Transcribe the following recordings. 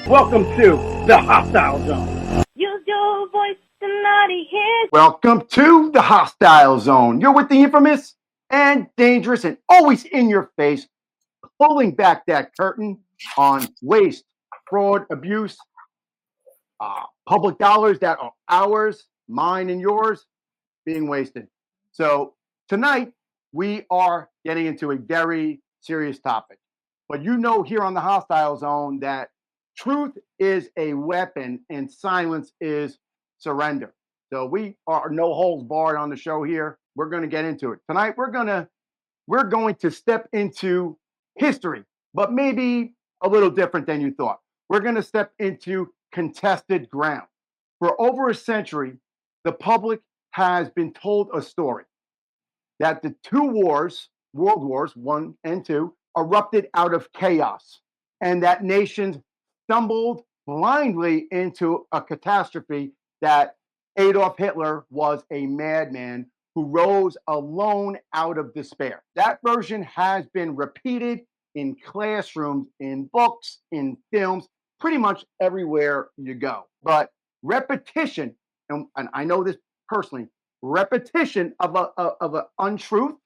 Welcome to the Hostile Zone. Use your voice, Cinotti here. Welcome to the Hostile Zone. You're with the infamous and dangerous and always in your face, pulling back that curtain on waste, fraud, abuse, public dollars that are ours, mine and yours, being wasted. So tonight we are getting into a very serious topic. But you know here on the Hostile Zone that truth is a weapon and silence is surrender. So we are no holds barred on the show here. We're going to get into it. Tonight we're going to step into history, but maybe a little different than you thought. We're going to step into contested ground. For over a century, the public has been told a story that the two wars, World Wars I and II, erupted out of chaos, and that nations stumbled blindly into a catastrophe, that Adolf Hitler was a madman who rose alone out of despair. That version has been repeated in classrooms, in books, in films, pretty much everywhere you go. But repetition, and I know this personally, repetition of an untruth,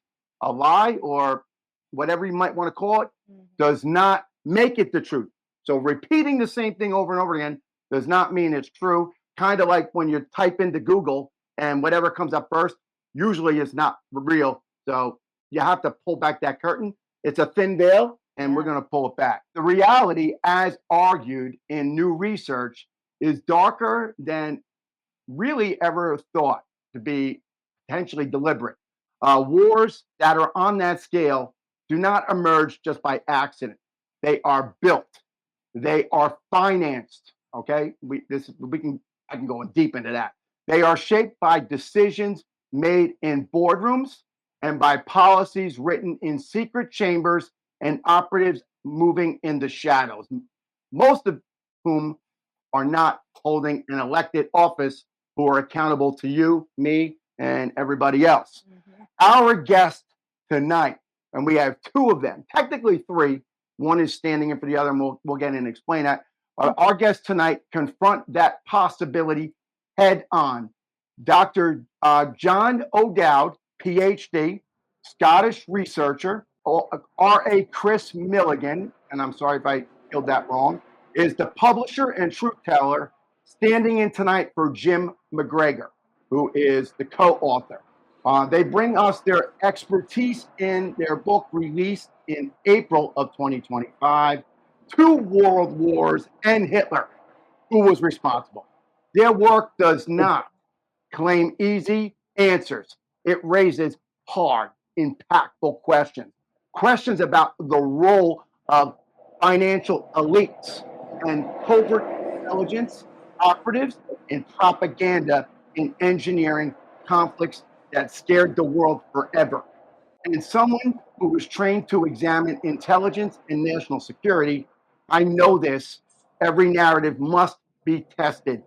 a lie, or whatever you might want to call it, does not make it the truth. So repeating the same thing over and over again does not mean it's true. Kind of like when you type into Google and whatever comes up first usually is not real. So you have to pull back that curtain. It's a thin veil, and we're going to pull it back. The reality, as argued in new research, is darker than really ever thought to be potentially deliberate. Wars that are on that scale do not emerge just by accident. They are built. They are financed. Okay, I can go deep into that. They are shaped by decisions made in boardrooms and by policies written in secret chambers and operatives moving in the shadows, most of whom are not holding an elected office, who are accountable to you, me, and everybody else. Our guest tonight, and we have two of them, technically three. One is standing in for the other, and we'll get in and explain that. Our guests tonight confront that possibility head on. Dr. John O'Dowd, PhD, Scottish researcher, R.A. Kris Milligan, and I'm sorry if I killed that wrong, is the publisher and truth teller, standing in tonight for Jim McGregor, who is the co-author. They bring us their expertise in their book released in April of 2025, Two World Wars and Hitler, Who Was Responsible? Their work does not claim easy answers. It raises hard, impactful questions. Questions about the role of financial elites and covert intelligence operatives in propaganda in engineering conflicts that scared the world forever. And someone who was trained to examine intelligence and national security, I know this, every narrative must be tested.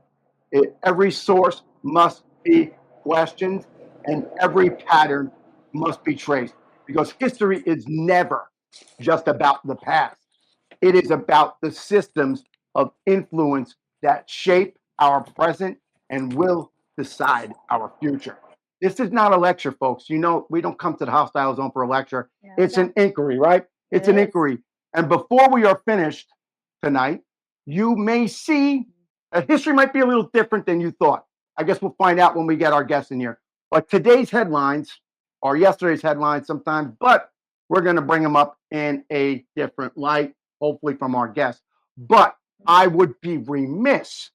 Every source must be questioned, and every pattern must be traced. Because history is never just about the past. It is about the systems of influence that shape our present and will decide our future. This is not a lecture, folks. You know, we don't come to the Hostile Zone for a lecture. It's an inquiry, right? It's an inquiry. And before we are finished tonight, you may see that history might be a little different than you thought. I guess we'll find out when we get our guests in here. But today's headlines are yesterday's headlines sometimes, but we're going to bring them up in a different light, hopefully from our guests. But I would be remiss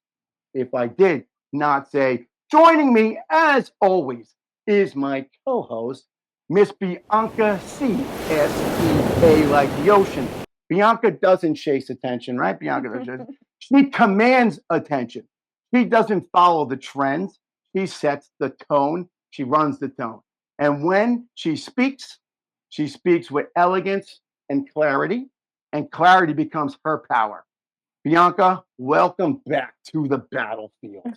if I did not say, joining me as always is my co-host, Miss Bianca C. S-E-A, like the ocean. Bianca doesn't chase attention, right? Bianca doesn't. She commands attention. She doesn't follow the trends. She sets the tone. She runs the tone. And when she speaks with elegance and clarity becomes her power. Bianca, welcome back to the battlefield.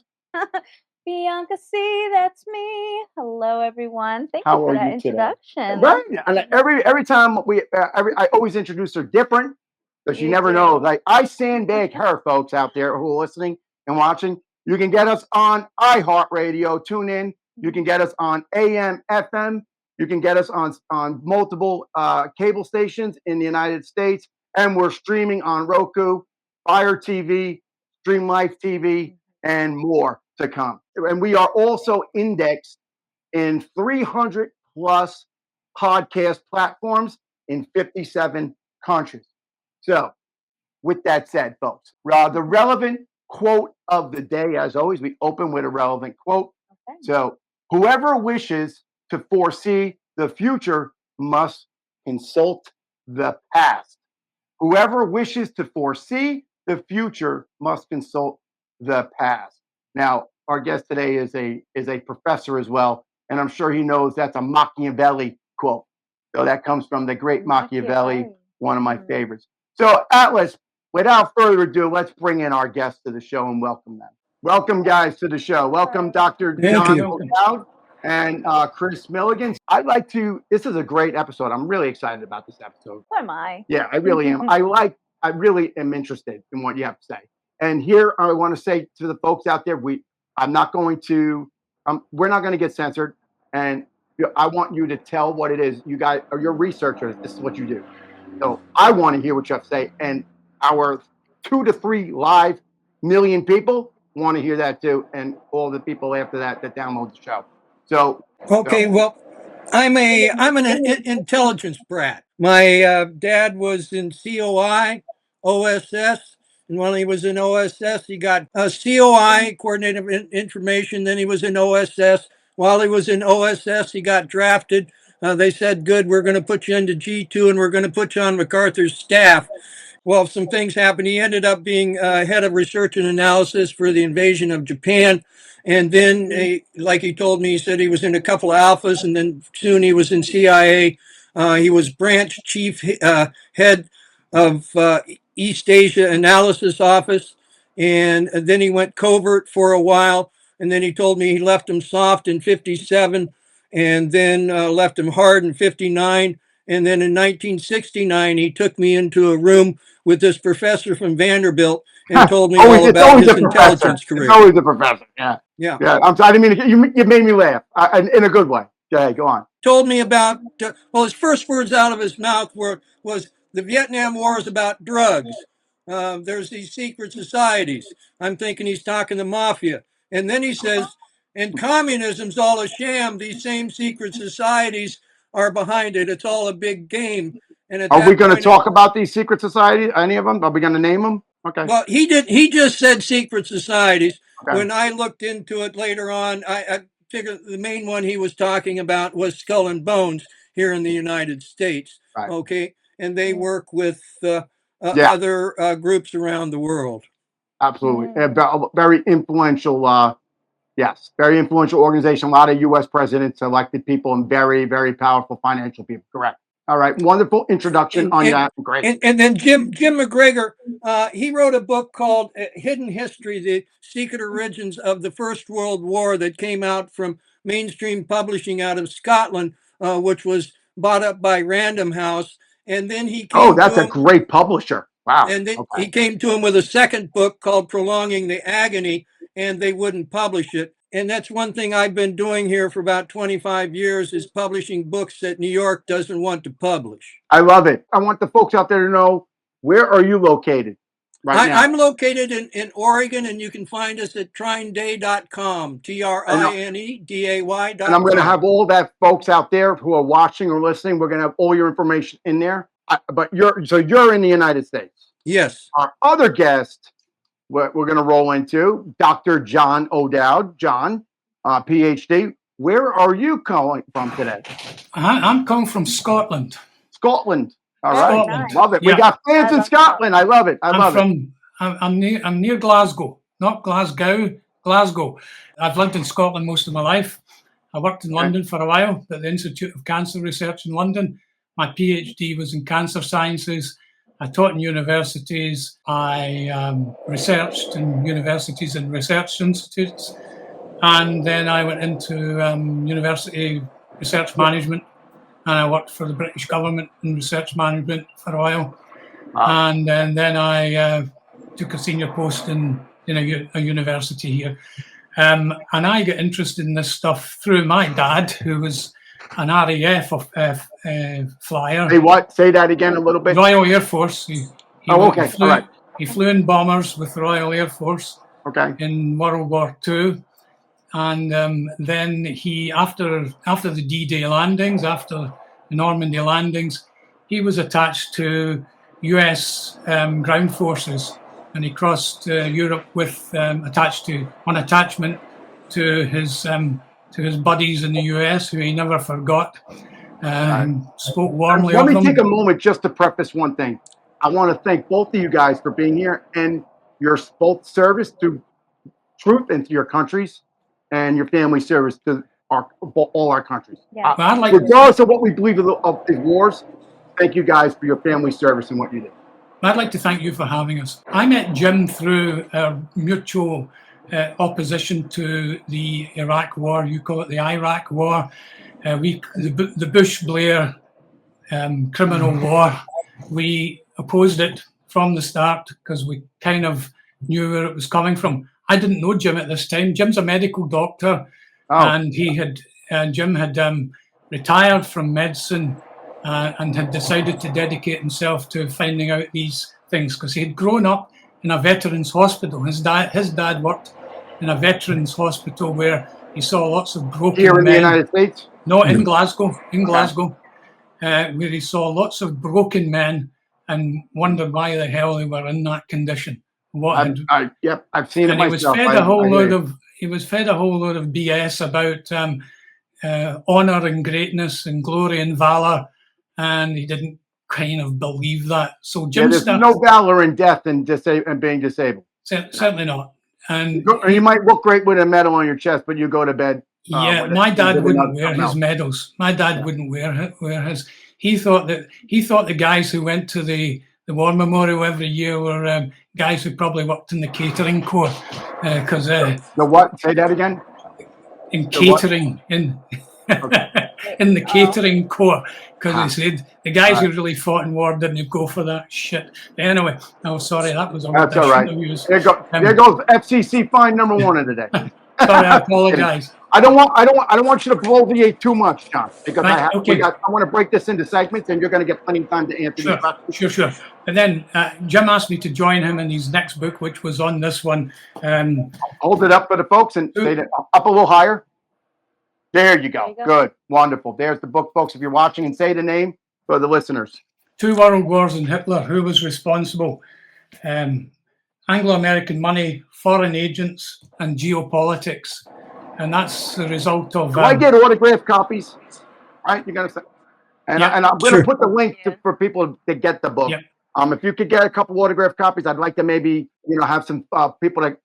Bianca C, that's me. Hello, everyone. Thank How you for are that you today? introduction. Right. And every time I always introduce her different, because you never know. Like, I sandbag her, folks out there who are listening and watching. You can get us on iHeartRadio. Tune in. You can get us on AM, FM. You can get us on multiple cable stations in the United States, and we're streaming on Roku, Fire TV, Stream Life TV, and more to come. And we are also indexed in 300 plus podcast platforms in 57 countries. So, with that said, folks, the relevant quote of the day, as always, we open with a relevant quote. Okay. So, whoever wishes to foresee the future must consult the past. Whoever wishes to foresee the future must consult the past. Now, our guest today is a professor as well, and I'm sure he knows that's a Machiavelli quote. So that comes from the great Machiavelli, one of my favorites. So, Atlas, without further ado, let's bring in our guests to the show and welcome them. Welcome, guys, to the show. Welcome, Dr. John O'Dowd and Kris Milligan. This is a great episode. I'm really excited about this episode. So am I. Yeah, I really am. I really am interested in what you have to say. And here I want to say to the folks out there, we're not going to get censored. And I want you to tell what it is. You guys are your researchers. This is what you do. So I want to hear what you have to say. And our 2 to 3 live million people want to hear that too. And all the people after that download the show. So okay, well, I'm an intelligence brat. My dad was in COI, OSS, and while he was in OSS, he got COI, Coordinated Information. Then he was in OSS. While he was in OSS, he got drafted. They said, "Good, we're going to put you into G2, and we're going to put you on MacArthur's staff." Well, some things happened. He ended up being head of research and analysis for the invasion of Japan. And then, like he told me, he said he was in a couple of alphas, and then soon he was in CIA. He was branch chief head of East Asia Analysis Office. And then he went covert for a while. And then he told me he left him soft in 57 and then left him hard in 59. And then in 1969, he took me into a room with this professor from Vanderbilt and told me all about his intelligence career. It's always a professor. Yeah. I'm sorry. I didn't mean you made me laugh in a good way. Go on. Told me about his first words out of his mouth was the Vietnam War is about drugs. There's these secret societies. I'm thinking he's talking the mafia. And then he says, and communism's all a sham. These same secret societies are behind it. It's all a big game. And are we going to talk about these secret societies? Any of them? Are we going to name them? Okay. Well, he just said secret societies. Okay. When I looked into it later on, I figured the main one he was talking about was Skull and Bones here in the United States. Right. Okay. And they work with other groups around the world. Absolutely. Very influential. Yes, very influential organization. A lot of U.S. presidents, elected people, and very, very powerful financial people. Correct. All right. Wonderful introduction on that. Great. And then Jim McGregor, he wrote a book called Hidden History, The Secret Origins of the First World War, that came out from Mainstream Publishing out of Scotland, which was bought up by Random House. And then he came Oh, that's a great publisher. Wow. And then he came to him with a second book called Prolonging the Agony, and they wouldn't publish it. And that's one thing I've been doing here for about 25 years is publishing books that New York doesn't want to publish. I love it. I want the folks out there to know, where are you located right now? I'm located in Oregon, and you can find us at trineday.com, TRINEDAY.com. And I'm going to have all that folks out there who are watching or listening. We're going to have all your information in there. But you're in the United States. Yes. Our other guest, we're going to roll into Dr. John O'Dowd. John, PhD, Where are you calling from today? I'm coming from Scotland. Scotland. All Very right. nice. Love it. Yeah. We got fans I in love Scotland. I love it. I love it. I'm near Glasgow, not Glasgow, Glasgow. I've lived in Scotland most of my life. I worked in London for a while at the Institute of Cancer Research in London. My PhD was in cancer sciences. I taught in universities. I researched in universities and research institutes. And then I went into university research management, and I worked for the British government in research management for a while. And then I took a senior post in a university here. And I got interested in this stuff through my dad, who was an RAF flyer. Hey, what? Say that again a little bit. Royal Air Force. He Okay. flew, All right. He flew in bombers with the Royal Air Force Okay. in World War II. And then he, after the D-Day landings, after the Normandy landings, he was attached to US ground forces, and he crossed Europe with on attachment to his buddies in the US, who he never forgot. Spoke warmly Let of me them. take a moment just to preface one thing. I want to thank both of you guys for being here and your both service to truth and to your countries, and your family service to all our countries. Yeah. But I'd like Regardless of what we believe of these wars, thank you guys for your family service and what you did. I'd like to thank you for having us. I met Jim through our mutual opposition to the Iraq War. You call it the Iraq War. The Bush-Blair criminal war. We opposed it from the start because we kind of knew where it was coming from. I didn't know Jim at this time. Jim's a medical doctor, and Jim had retired from medicine and had decided to dedicate himself to finding out these things because he had grown up in a veterans hospital. His dad worked in a veterans hospital where he saw lots of broken Here in men. the United States? No, in Glasgow. Where he saw lots of broken men and wondered why the hell they were in that condition. Yep, I've seen it And myself. he was fed a whole load of BS about honor and greatness and glory and valor, and he didn't kind of believe that. So Jim there's no valor in death and being disabled. Certainly not. And you might look great with a medal on your chest, but you go to bed. My dad wouldn't wear his medals. My dad wouldn't wear his. He thought the guys who went to the War Memorial every year were guys who probably worked in the catering corps. Because the what? Say that again. In catering, in the catering corps, because he said the guys who really fought in war didn't go for that shit. Anyway, sorry, that was all. That's all right. There goes FCC fine number 1 of the day. Sorry, I apologize. I don't want you to bloviate too much, John, because I want to break this into segments, and you're going to get plenty of time to answer these questions. Sure. And then Jim asked me to join him in his next book, which was on this one. Hold it up for the folks and say it up a little higher. There you go. Good, wonderful. There's the book, folks. If you're watching, and say the name for the listeners. 2 World Wars and Hitler. Who was responsible? Anglo-American money, foreign agents, and geopolitics. And that's the result of. I get autographed copies, right? You're gonna say, and I'm gonna put the link for people to get the book. Yep. If you could get a couple autographed copies, I'd like to maybe have some people that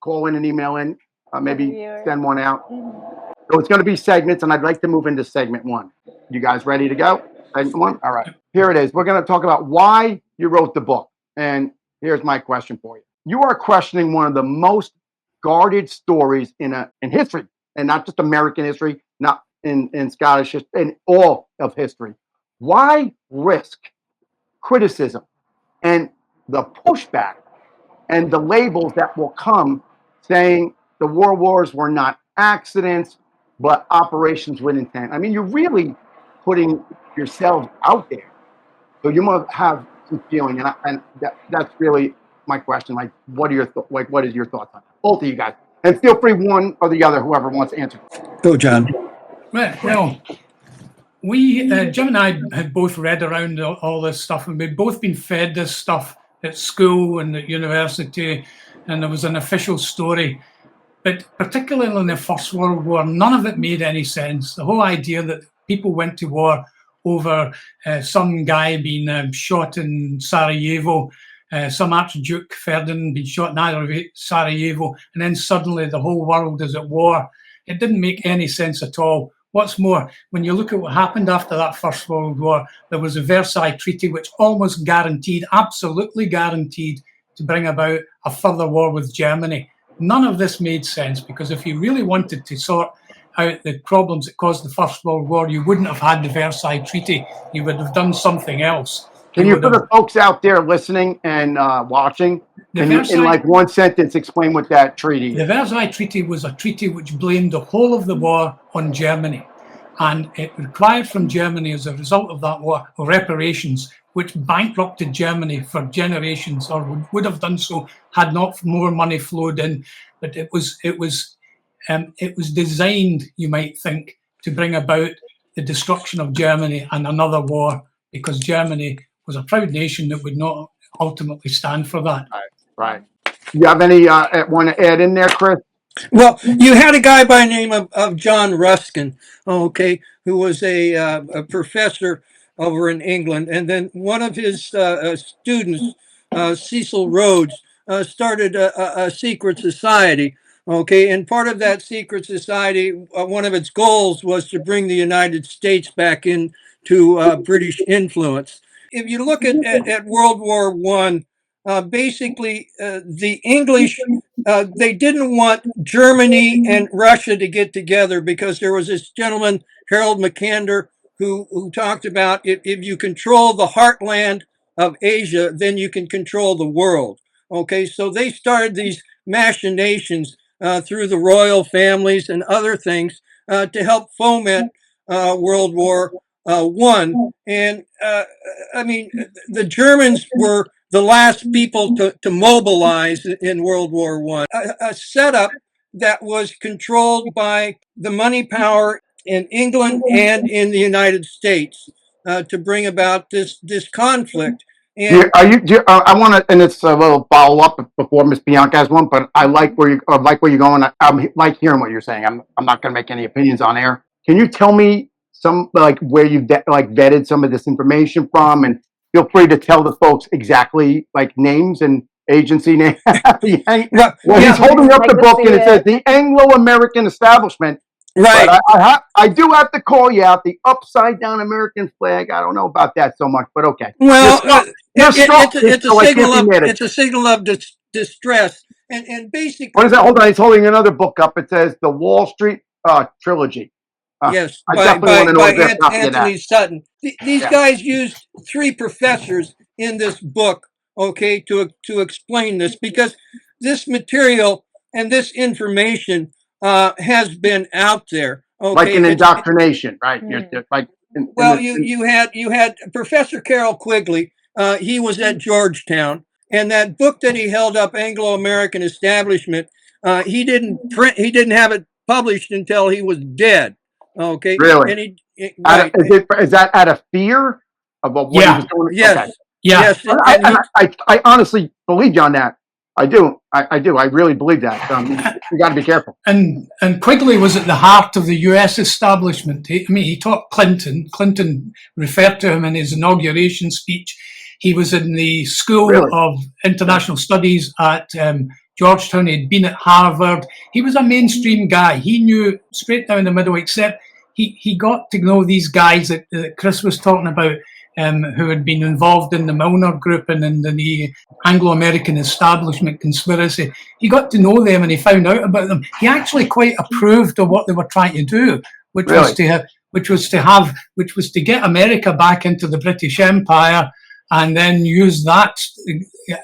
call in and email in, maybe send one out. Mm-hmm. So it's going to be segments, and I'd like to move into segment 1. You guys ready to go? Segment 1. All right. Here it is. We're going to talk about why you wrote the book, and here's my question for you. You are questioning one of the most guarded stories in history, and not just American history, not in Scottish history, in all of history. Why risk criticism and the pushback and the labels that will come saying the world wars were not accidents, but operations with intent? I mean, you're really putting yourselves out there. So you must have some feeling, and that's really my question. Like, what is your thoughts on that? Both of you guys, and feel free, one or the other, whoever wants to answer. Go, John. Well, we Jim and I had both read around all this stuff, and we'd both been fed this stuff at school and at university, and there was an official story. But particularly in the First World War, none of it made any sense. The whole idea that people went to war over some guy being shot in Sarajevo, some Archduke Ferdinand being shot in Sarajevo, and then suddenly the whole world is at war. It didn't make any sense at all. What's more, when you look at what happened after that First World War, there was a Versailles Treaty which almost guaranteed, absolutely guaranteed, to bring about a further war with Germany. None of this made sense, because if you really wanted to sort out the problems that caused the First World War, you wouldn't have had the Versailles Treaty. You would have done something else. Can you, for the folks out there listening and watching, can you, in like one sentence, explain what that treaty is? The Versailles Treaty was a treaty which blamed the whole of the war on Germany. And it required from Germany, as a result of that war, reparations, which bankrupted Germany for generations, or would have done so had not more money flowed in. But it was designed, you might think, to bring about the destruction of Germany and another war, because Germany was a proud nation that would not ultimately stand for that. Right. You have any want to add in there, Kris? Well, you had a guy by the name of John Ruskin, okay, who was a professor over in England, and then one of his students, Cecil Rhodes, started a secret society, okay, and part of that secret society, one of its goals was to bring the United States back into British influence. If you look at World War I, basically the English, they didn't want Germany and Russia to get together, because there was this gentleman, Harold Mackinder, who talked about if you control the heartland of Asia, then you can control the world. Okay, so they started these machinations through the royal families and other things to help foment World War I. And I mean, the Germans were the last people to mobilize in World War I. A setup that was controlled by the money power in England and in the United States to bring about this conflict. And I want to, and it's a little follow up before Miss Bianca has one, but I like where you're going. I like hearing what you're saying. I'm not going to make any opinions on air. Can you tell me some, like, where you've vetted some of this information from, and feel free to tell the folks exactly, like, names and agency names. He's holding up the book and it says the Anglo-American Establishment. Right. But I do have to call you out, the upside down American flag. I don't know about that so much, but okay. Well, it's a signal of distress, and basically. What is that? Hold on, he's holding another book up. It says the Wall Street Trilogy. Yes, by Anthony Sutton. These guys used 3 professors in this book, okay, to explain this, because this material and this information has been out there. Okay? Like an indoctrination, right? Well, you had Professor Carroll Quigley. He was at Georgetown, and that book that he held up, Anglo-American Establishment, he didn't have it published until he was dead. Okay. Really? And is that out of fear of what he was doing? Yes. Okay. Yeah. Yes. I honestly believe you on that. I do. I do. I really believe that. You got to be careful. And Quigley was at the heart of the U.S. establishment. He taught Clinton. Clinton referred to him in his inauguration speech. He was in the School of International Studies at Georgetown. He'd been at Harvard. He was a mainstream guy. He knew straight down the middle, except he got to know these guys that Kris was talking about, who had been involved in the Milner Group and in the Anglo-American Establishment conspiracy. He got to know them and he found out about them. He actually quite approved of what they were trying to do, which was to get America back into the British Empire and then use that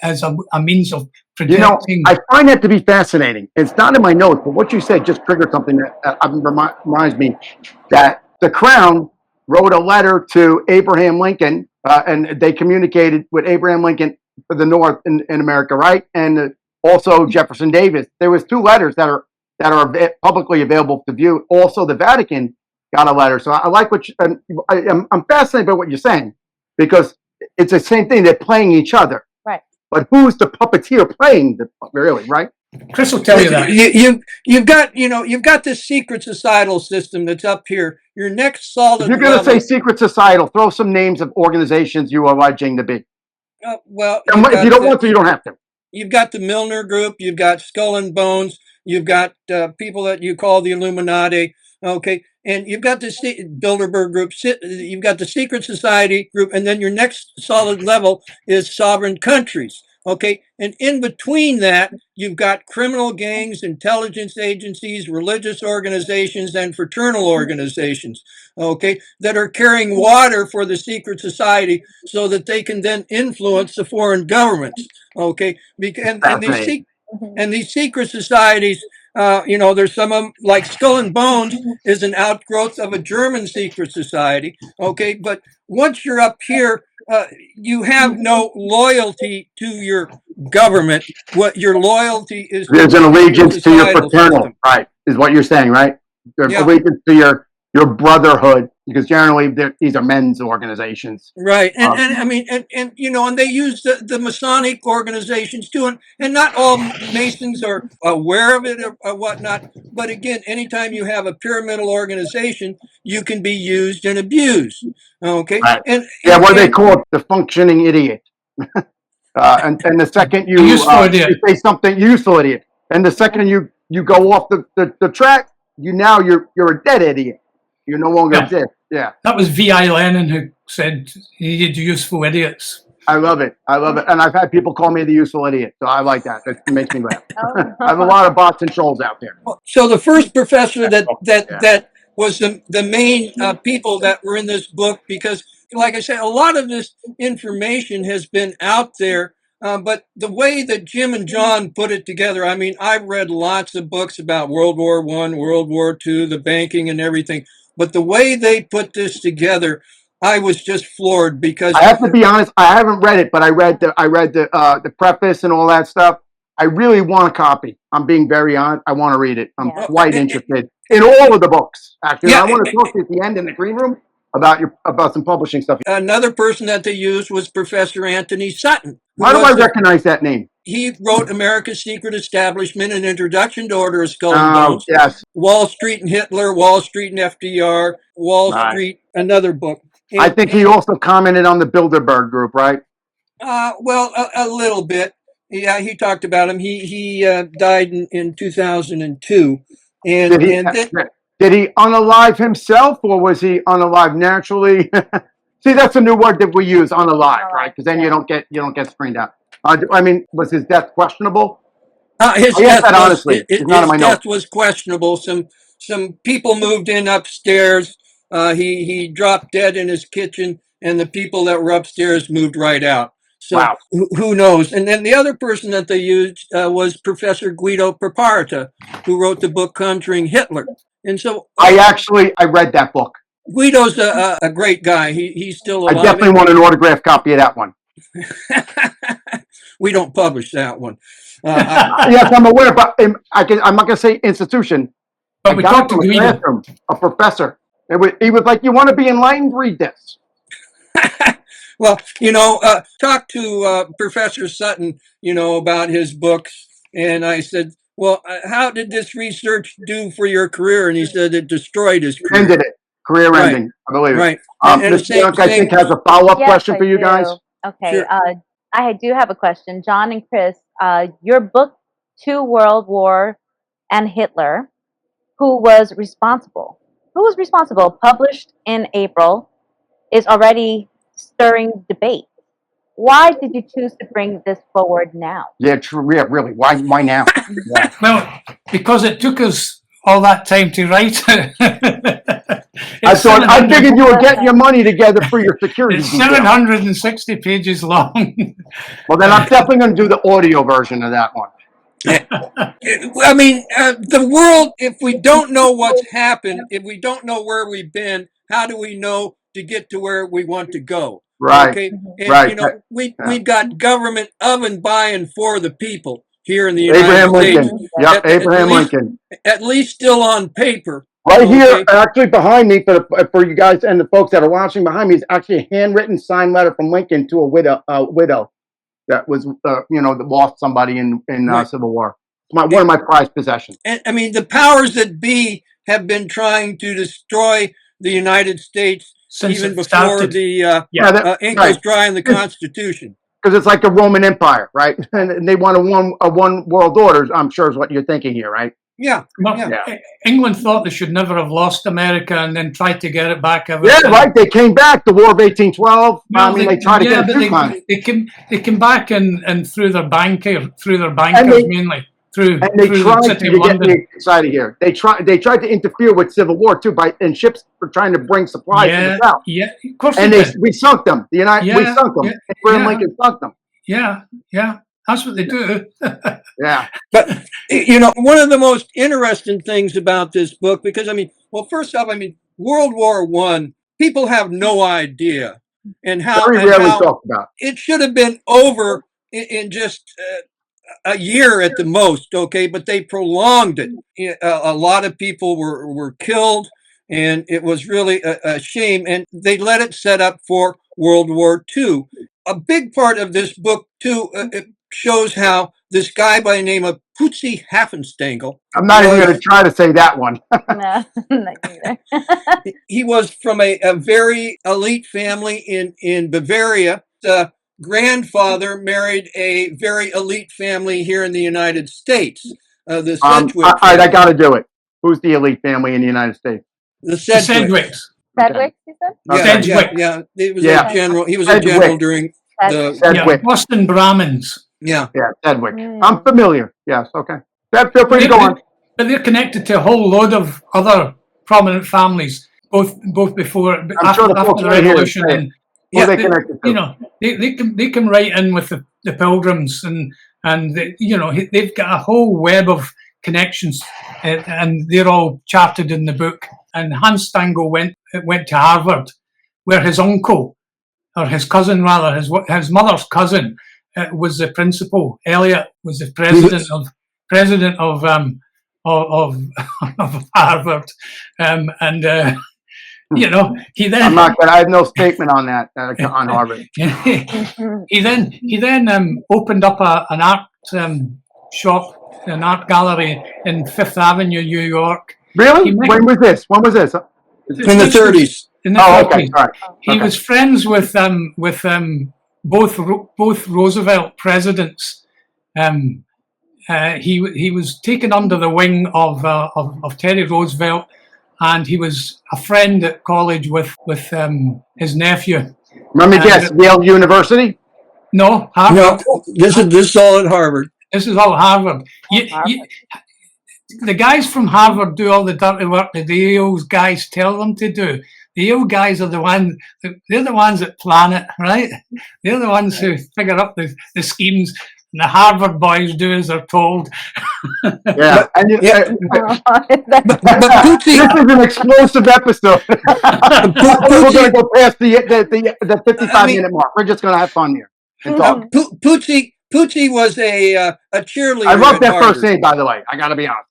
as a means of protecting. I find that to be fascinating. It's not in my notes, but what you said just triggered something that reminds me that the Crown wrote a letter to Abraham Lincoln, and they communicated with Abraham Lincoln for the North in America, right? And also Jefferson Davis. There was 2 letters that are publicly available to view. Also, the Vatican got a letter. So I like what I'm fascinated by what you're saying, because it's the same thing. They're playing each other. Right. But who's the puppeteer playing really, right? Kris will tell you that. You've got this secret societal system that's up here. Your next solid If you're going to level. say secret societal, throw some names of organizations you are alleging to be. Well, And if you don't want to, you don't have to. You've got the Milner Group. You've got Skull and Bones. You've got people that you call the Illuminati. Okay, and you've got the Bilderberg Group. You've got the Secret Society Group, and then your next solid level is sovereign countries. Okay, and in between that, you've got criminal gangs, intelligence agencies, religious organizations, and fraternal organizations, okay, that are carrying water for the secret society so that they can then influence the foreign governments, okay? And these secret societies, there's some of them, like Skull and Bones is an outgrowth of a German secret society, okay? But once you're up here, you have no loyalty to your government. What your loyalty is, there's an allegiance to your fraternal system. Right? Is what you're saying, right? There's allegiance to your brotherhood, because generally these are men's organizations, right? And I mean, and they use the Masonic organizations too, and not all Masons are aware of it or whatnot. But again, anytime you have a pyramidal organization, you can be used and abused. Okay, right. What they call it, the functioning idiot. And the second you say something, useful idiot, and the second you go off the track, you're a dead idiot. You no longer exist. Yeah. That was V.I. Lenin who said you needed useful idiots. I love it. And I've had people call me the useful idiot, so I like that. It makes me laugh. I have a lot of bots and trolls out there. So the first professor that was the main people that were in this book, because, like I said, a lot of this information has been out there. But the way that Jim and John put it together, I mean, I've read lots of books about World War I, World War II, the banking and everything. But the way they put this together, I was just floored, because I have to be honest, I haven't read it, but I read the preface and all that stuff. I really want a copy. I'm being very honest. I want to read it. I'm quite interested in all of the books. Actually, I want to talk to you at the end in the green room about some publishing stuff. Another person that they used was Professor Anthony Sutton. Why do I recognize that name? He wrote America's Secret Establishment, an introduction to Order of Skull and Bones. Yes. Wall Street and Hitler, Wall Street and FDR, Wall Street, another book. I think he also commented on the Bilderberg Group, right? Well, a little bit. Yeah, he talked about him. He died in 2002. Did he unalive himself, or was he unalive naturally? See, that's a new word that we use, unalive, right? Because then you don't get screened out. I mean, was his death questionable? His death was questionable. Some people moved in upstairs. He dropped dead in his kitchen, and the people that were upstairs moved right out. So who knows? And then the other person that they used was Professor Guido Preparata, who wrote the book Conjuring Hitler. And so I read that book. Guido's a great guy. He's still alive. I definitely want an autographed copy of that one. We don't publish that one. Yes, I'm aware, but I'm not going to say institution. But we talked to Guido. A professor. He was like, "You want to be enlightened? Read this." Well, talk to Professor Sutton, about his books. And I said, well, how did this research do for your career? And he said it destroyed his career. Ended it. Career ending, I believe. Right. Ms. Young, I think, has a follow-up question for you guys. Okay. Sure. I do have a question. John and Kris, your book, To World War and Hitler, who was responsible? Published in April, is already stirring debate. Why did you choose to bring this forward now? Yeah, true. Yeah, really. Why now? Yeah. Well, because it took us all that time to write it. I figured you were getting your money together for your security. It's 760 pages long. Well, then I'm definitely going to do the audio version of that one. I mean, the world, if we don't know what's happened, if we don't know where we've been, how do we know to get to where we want to go? Right. Okay. And, we've got government of and by and for the people here in the United States. Lincoln. Yep, Abraham Lincoln. At least still on paper. Right here, actually behind me, for you guys and the folks that are watching behind me, is actually a handwritten signed letter from Lincoln to a widow that was, that lost somebody in Civil War. one of my prized possessions. And I mean, the powers that be have been trying to destroy the United States Since even it before started. the ink Right. was dry in the Constitution. Because it's like the Roman Empire, right? And they want a one world order, I'm sure is what you're thinking here, right? Yeah. Well, Yeah. England thought they should never have lost America and then tried to get it back. Yeah, right. They came back. The War of 1812. Well, they tried to get it two times. They came back and through their bankers mainly through They the tried city to of get London. me excited here. They tried to interfere with Civil War too and ships were trying to bring supplies to the South. Yeah, of course. And they did. we sunk them. We sunk them. Abraham Lincoln sunk them. Yeah, that's what they do. Yeah. But, one of the most interesting things about this book, because, first off, World War I, people have no idea and how talked about. It should have been over in just a year at the most, okay? But they prolonged it. A lot of people were killed, and it was really a shame. And they let it set up for World War II. A big part of this book, too, it shows how this guy by the name of Putzi Hafenstengel. I'm not even going to try to say that one. No, not either. He was from a very elite family in Bavaria. The grandfather married a very elite family here in the United States. The Sedgwick. All right, I got to do it. Who's the elite family in the United States? The Sedgwicks. Sedgwick, you said? Sedgwick. Yeah. He was a general. He was a general during the Sedgwick. Boston Brahmins. Yeah, Sedgwick. I'm familiar. Yes, okay. Feel free to go on. But they're connected to a whole load of other prominent families, both before, after the Revolution, and they connected to? they come right in with the Pilgrims, and they've got a whole web of connections, and they're all charted in the book. And Hans Stangl went to Harvard, where his uncle, or his cousin rather, his mother's cousin, was the principal. Eliot was the president of Harvard, he then. I have no statement on that on Harvard. He then opened up an art shop, an art gallery in Fifth Avenue, New York. Really? When was this? In the 30s. In the 30s. Okay. All right. He was friends with both Roosevelt presidents. He was taken under the wing of Teddy Roosevelt, and he was a friend at college with his nephew. Let me guess, Yale University? No, Harvard. No, this is all at Harvard. This is all Harvard. The guys from Harvard do all the dirty work that the Yale guys tell them to do. The Yale guys are they're the ones that plan it, right? They're the ones who figure up the schemes, and the Harvard boys do as they're told. Yeah. But this is an explosive episode. We're going to go past the 55-minute mark. We're just going to have fun here. Putzi was a cheerleader. I love that first name, by the way. I got to be honest.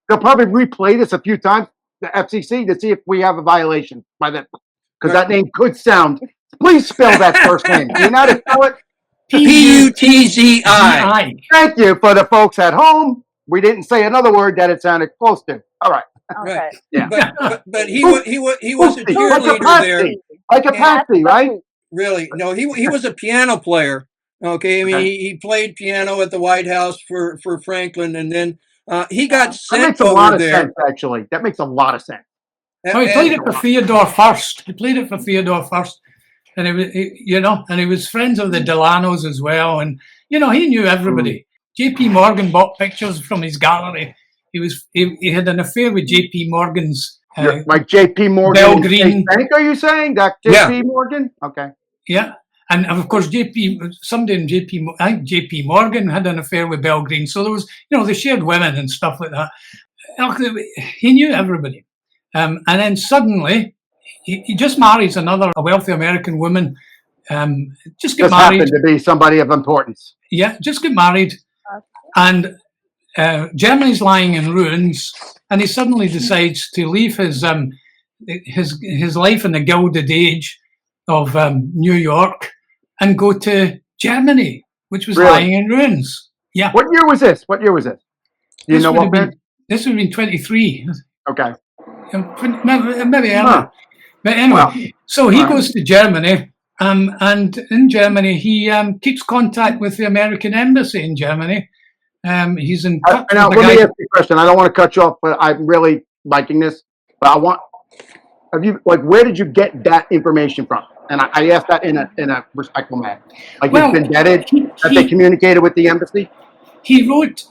They'll probably replay this a few times, the FCC, to see if we have a violation by that, because that name could sound. Please spell that first name. Do you know how to spell it? Putzi. Thank you for the folks at home. We didn't say another word that it sounded close to. All right. Okay. Right. Yeah. But he was a cheerleader there. Like a Patsy, right? Really? No, he was a piano player. Okay, he played piano at the White House for Franklin, and then he got sent over there. Sense, actually, that makes a lot of sense. He played it for Theodore First. And he was friends of the Delanos as well, and he knew everybody. J.P. Morgan bought pictures from his gallery. He had an affair with J.P. Morgan's. Like J.P. Morgan. Bell Green. Bank, are you saying that J.P. Morgan? Okay. Yeah. And of course, somebody in I think J.P. Morgan had an affair with Bell Green. So there was, they shared women and stuff like that. He knew everybody. And then suddenly, he just marries a wealthy American woman. Just happened to be somebody of importance. Yeah, just get married. And Germany's lying in ruins. And he suddenly decides to leave his life in the Gilded Age of New York and go to Germany, which was lying in ruins. Yeah. What year was this? Do you know what, Ben? This would have been 23. Okay. Maybe earlier. Huh. But anyway, Well, so he all right. goes to Germany, and in Germany, he keeps contact with the American embassy in Germany. He's in touch Now, with let me the guy. ask you a question. I don't want to cut you off, but I'm really liking this. But where did you get that information from? And I asked that in a respectful manner. Like, Well, it's been vetted that they he- communicated with the embassy. He wrote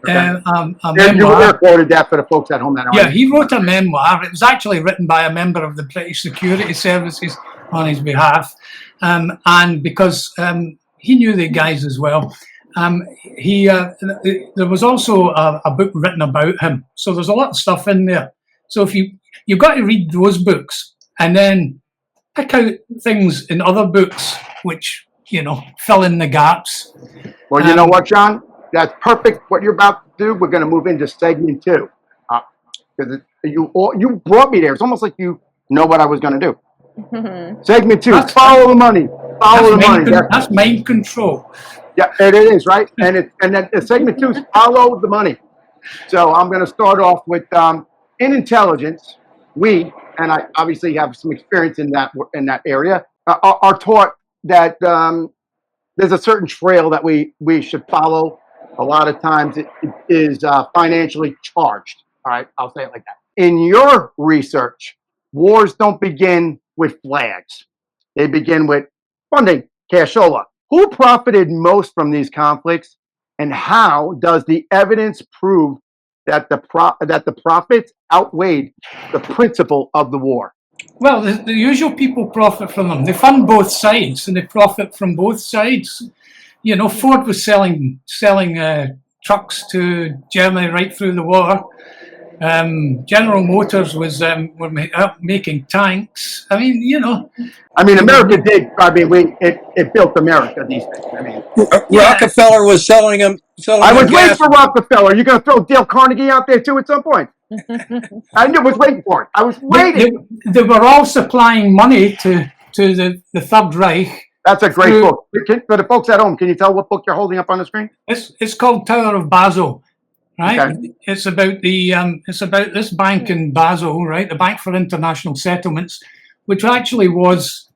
Okay. a You were memoir. quoted that for the folks at home that Yeah, aren't. he wrote a memoir. It was actually written by a member of the British Security Services on his behalf, and because he knew the guys as well. There was also a book written about him, so there's a lot of stuff in there. So if you've got to read those books and then pick out things in other books which fill in the gaps. Well, you know what, John? That's perfect. What you're about to do. We're going to move into segment 2. Because you brought me there. It's almost like you know what I was going to do. Segment 2. Follow the money. Follow the money. That's mind control. Yeah, it is, right? And then segment 2 is follow the money. So I'm going to start off with in intelligence, we, and I obviously have some experience in that area, are taught that there's a certain trail that we should follow. A lot of times it is financially charged. All right, I'll say it like that. In your research, wars don't begin with flags. They begin with funding, cashola. Who profited most from these conflicts, and how does the evidence prove that the profits outweighed the principle of the war? Well, the usual people profit from them. They fund both sides, and they profit from both sides. Ford was selling trucks to Germany right through the war. General Motors was were making tanks. I mean, America did. It built America. These things. Rockefeller was selling them. I was waiting for Rockefeller. You're going to throw Dale Carnegie out there too at some point. I was waiting for it. I was waiting. They were all supplying money to the Third Reich. That's a great book. For the folks at home, can you tell what book you're holding up on the screen? It's called Tower of Basel, right? Okay. It's about this bank in Basel, right? The Bank for International Settlements, which actually was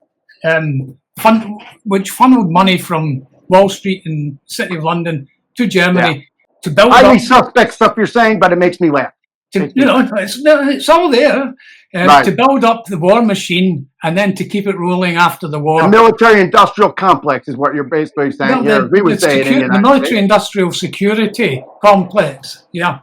which funneled money from Wall Street and City of London to Germany to build highly suspect stuff you're saying, but it makes me laugh. It's all there to build up the war machine and then to keep it rolling after the war. The military-industrial complex is what you're basically saying. The military-industrial security complex. Yeah,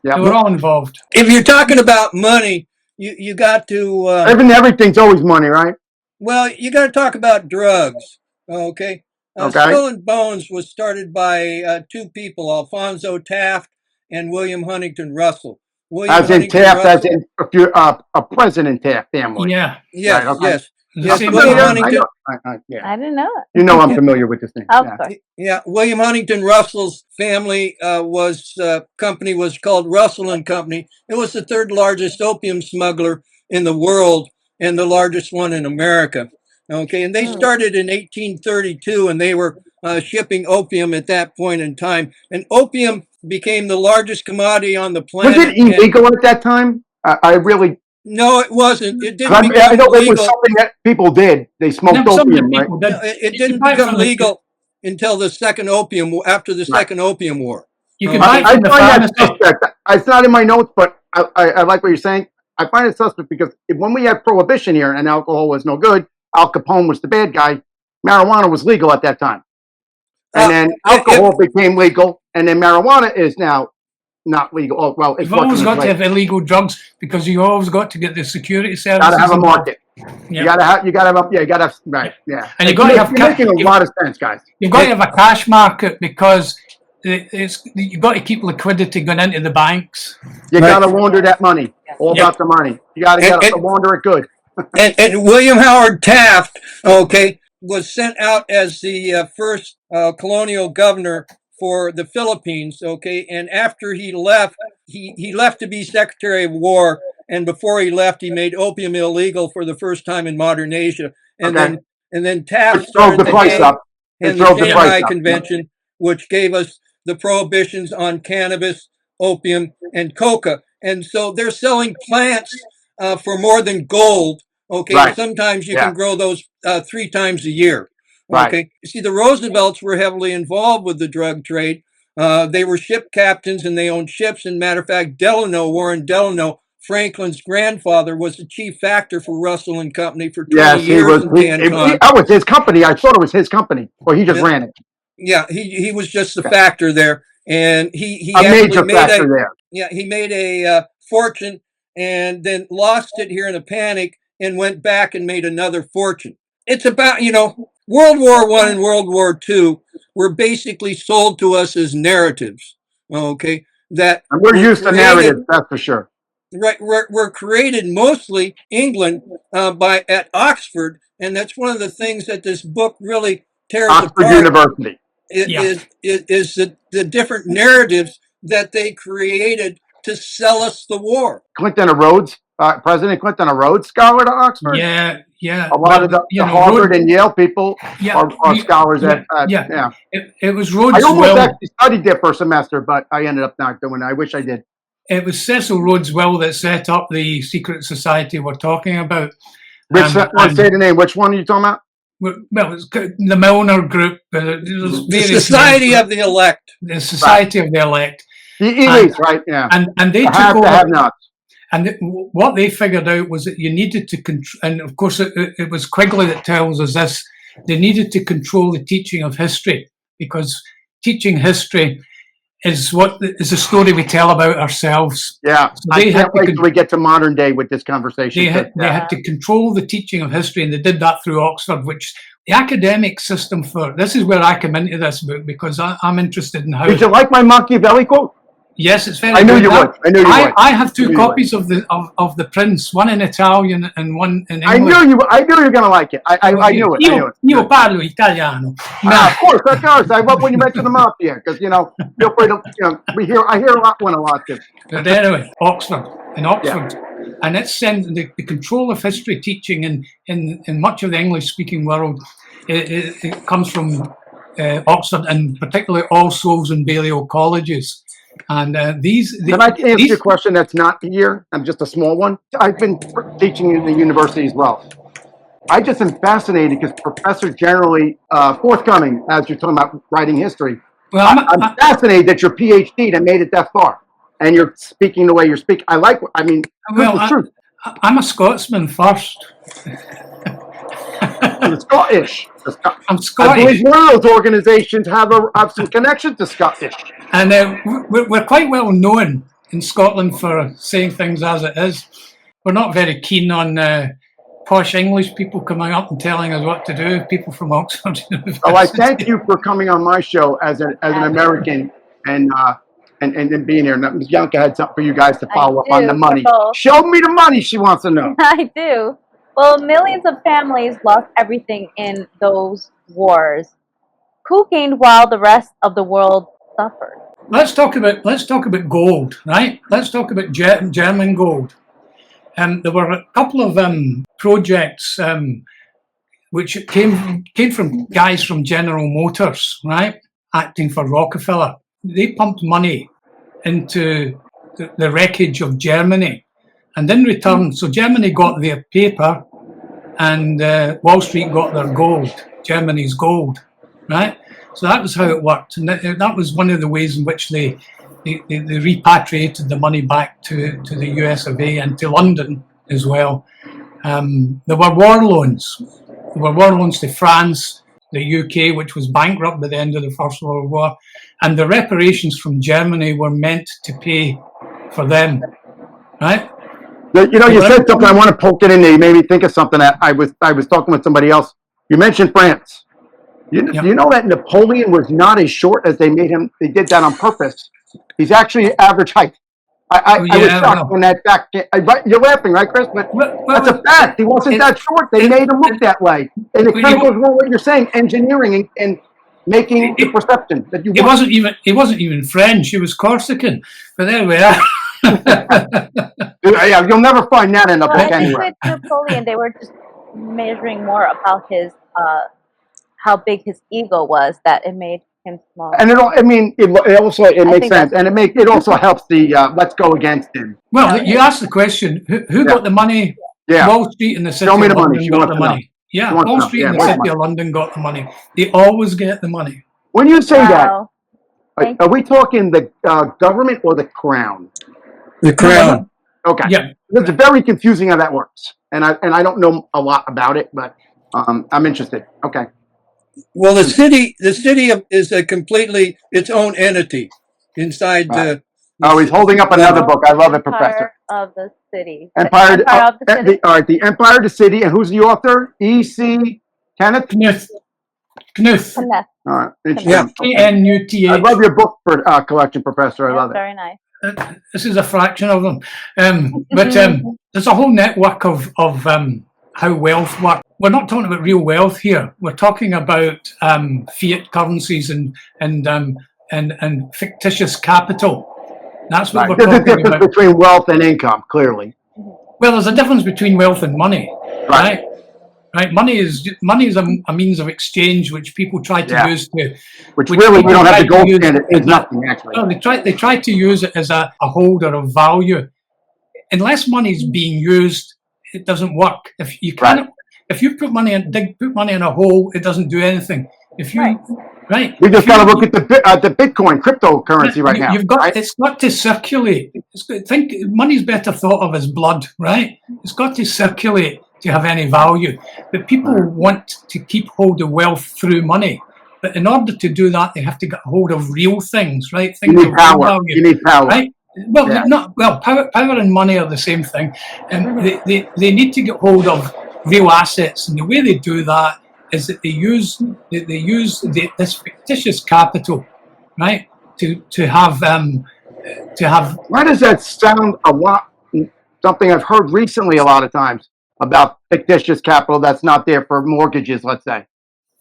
they were all involved. If you're talking about money, you got to everything's always money, right? Well, you got to talk about drugs. Okay. Skull and Bones was started by two people, Alfonso Taft and William Huntington Russell. As in a President Taft family. Yeah. Yes. Right, okay. Yes. William Huntington. I didn't know it. You know I'm familiar with this thing. Yeah. William Huntington Russell's family company was called Russell and Company. It was the third largest opium smuggler in the world and the largest one in America. Okay, and they started in 1832, and they were shipping opium at that point in time. And opium became the largest commodity on the planet. Was it illegal at that time? No, it wasn't. It didn't. I know it was something that people did. They smoked opium, right? It didn't become legal until the second opium war. You can buy from the that suspect. It's not in my notes, but I like what you're saying. I find it suspect because when we had prohibition here and alcohol was no good, Al Capone was the bad guy. Marijuana was legal at that time. And then alcohol became legal, and then marijuana is now not legal. Oh, well, you've always got to have illegal drugs because you always got to get the security services. Got to have a market. Yep. You got to have, right, yeah. And you've got to have, making a lot of sense, guys. You've got to have a cash market because you've got to keep liquidity going into the banks. You got to launder that money. All about the money. You got to launder it good. and William Howard Taft, was sent out as the first colonial governor for the Philippines, and after he left, he left to be Secretary of War, and before he left, he made opium illegal for the first time in modern Asia, and then Taft started the Shanghai Convention, which gave us the prohibitions on cannabis, opium, and coca. And so they're selling plants for more than gold. Okay, Right. sometimes you Yeah. can grow those 3 times a year. Right. Okay, you see, the Roosevelts were heavily involved with the drug trade. They were ship captains and they owned ships. And matter of fact, Warren Delano, Franklin's grandfather, was the chief factor for Russell and Company for 20 Yes, he years was. in Canton. That was his company. I thought it was his company, or he just ran it. Yeah, he was just the factor there, and he A actually major factor there. Yeah, he made a fortune and then lost it here in a panic and went back and made another fortune. It's about, World War I and World War II were basically sold to us as narratives. Okay, that And we're used to created- narratives, that's for sure. Right, were created mostly England at Oxford, and that's one of the things that this book really tears Oxford apart. University. Is the different narratives that they created to sell us the war. President Clinton, a Rhodes Scholar to Oxford. Yeah. A lot of the Harvard and Yale people are scholars at. Yeah. It was Rhodes. I almost actually studied there for a semester, but I ended up not doing it. I wish I did. It was Cecil Rhodes Will that set up the secret society we're talking about. Which one? Say the name. Which one are you talking about? Well, it's the Milner Group. The Society of the Elect. The Society of the Elect. The elites, right? Yeah. And they took over. Have-nots. And what they figured out was that you needed to control, and of course it was Quigley that tells us this, they needed to control the teaching of history, because teaching history is a story we tell about ourselves. Yeah, so I can't wait till we get to modern day with this conversation. They had to control the teaching of history, and they did that through Oxford, which the academic system this is where I come into this book, because I'm interested in how... Did you like my Machiavelli quote? Yes, it's very good. I knew you would. I have 2 copies of the Prince, one in Italian and one in English. I knew you were going to like it. I knew it. Io parlo italiano. Of course. I love when you mention the mafia, because feel free to. I hear a lot too. But anyway, Oxford, and it's sent the control of history teaching in much of the English-speaking world. It comes from Oxford, and particularly All Souls and Balliol colleges. And Can I answer your question that's not here? I'm just a small one. I've been teaching in the university as well. I just am fascinated because professors generally forthcoming as you're talking about writing history. Well, I'm fascinated that your PhD that made it that far, and you're speaking the way you're speaking. I'm a Scotsman first. You're Scottish. I'm Scottish. I believe one of those organizations have some connection to Scottish. And we're quite well known in Scotland for saying things as it is. We're not very keen on posh English people coming up and telling us what to do, people from Oxford University. Oh, I thank you for coming on my show as an American and being here. Ms. Bianca had something for you guys to follow up on the money. Show me the money, she wants to know. I do. Well, millions of families lost everything in those wars. Who gained while the rest of the world suffered? Let's talk about gold, right? Let's talk about German gold. There were a couple of projects which came from guys from General Motors, right, acting for Rockefeller. They pumped money into the wreckage of Germany, and in return, so Germany got their paper, and Wall Street got their gold, Germany's gold, right? So that was how it worked, and that was one of the ways in which they repatriated the money back to the US of A and to London as well. There were war loans. There were war loans to France, the UK, which was bankrupt by the end of the First World War, and the reparations from Germany were meant to pay for them, right? You said something. I want to poke it in there. You made me think of something that I was talking with somebody else. You mentioned France. You know that Napoleon was not as short as they made him. They did that on purpose. He's actually average height. I was shocked when that fact. You're laughing, right, Chris? But that's a fact. He wasn't that short. They made him look that way, and it kind of goes wrong what you're saying, engineering and making the perception that you. He wasn't even French. He was Corsican. But there we are. Yeah, you'll never find that in a book anywhere. With Napoleon, they were just measuring more about his how big his ego was, that it made him small. And it also makes think sense, that's- and it also helps the let's go against him. Well, you asked the question, who got the money? Yeah. Wall Street and the City Show me of the money. London She got wants the to know. money. Yeah, She wants to Wall know. Street Yeah, and the where's City the of London got the money. They always get the money. When you say that, Wow. Thank are we talking the government or the crown? The crown. Okay. Yeah. It's very confusing how that works, and I don't know a lot about it, but I'm interested. Okay. Well, the city is a completely its own entity inside Right. the. Oh, he's holding up another book. I love it, Professor. Empire of the City. Empire of the City. all right, the Empire of the City, and who's the author? E.C. Kenneth. Knuth. Kenneth. All right, interesting. Yeah. Okay. K-N-U-T-H. I love your book for collection, Professor. I love it. Very nice. This is a fraction of them. But there's a whole network of how wealth works. We're not talking about real wealth here. We're talking about fiat currencies and fictitious capital. That's what Right. we're There's a talking difference about. between wealth and income, clearly. Well, there's a difference between wealth and money, right? Right. Money is a means of exchange which people try to use to. Which really, we don't have to people go try to use and it as is nothing, actually. No, they try to use it as a holder of value. Unless money is being used, it doesn't work. If you can't, if you put money in a hole, it doesn't do anything. If you We just got to look at the Bitcoin cryptocurrency right now. You've got right? it's got to circulate. Think money's better thought of as blood, right? It's got to circulate to have any value. But people want to keep hold of wealth through money. But in order to do that, they have to get hold of real things, right? You Things need of real power. value, You need power. right? Well, power and money are the same thing, and they need to get hold of real assets, and the way they do that is that they use this fictitious capital, right, to have. Why does that sound a lot? Something I've heard recently a lot of times about fictitious capital that's not there for mortgages. Let's say.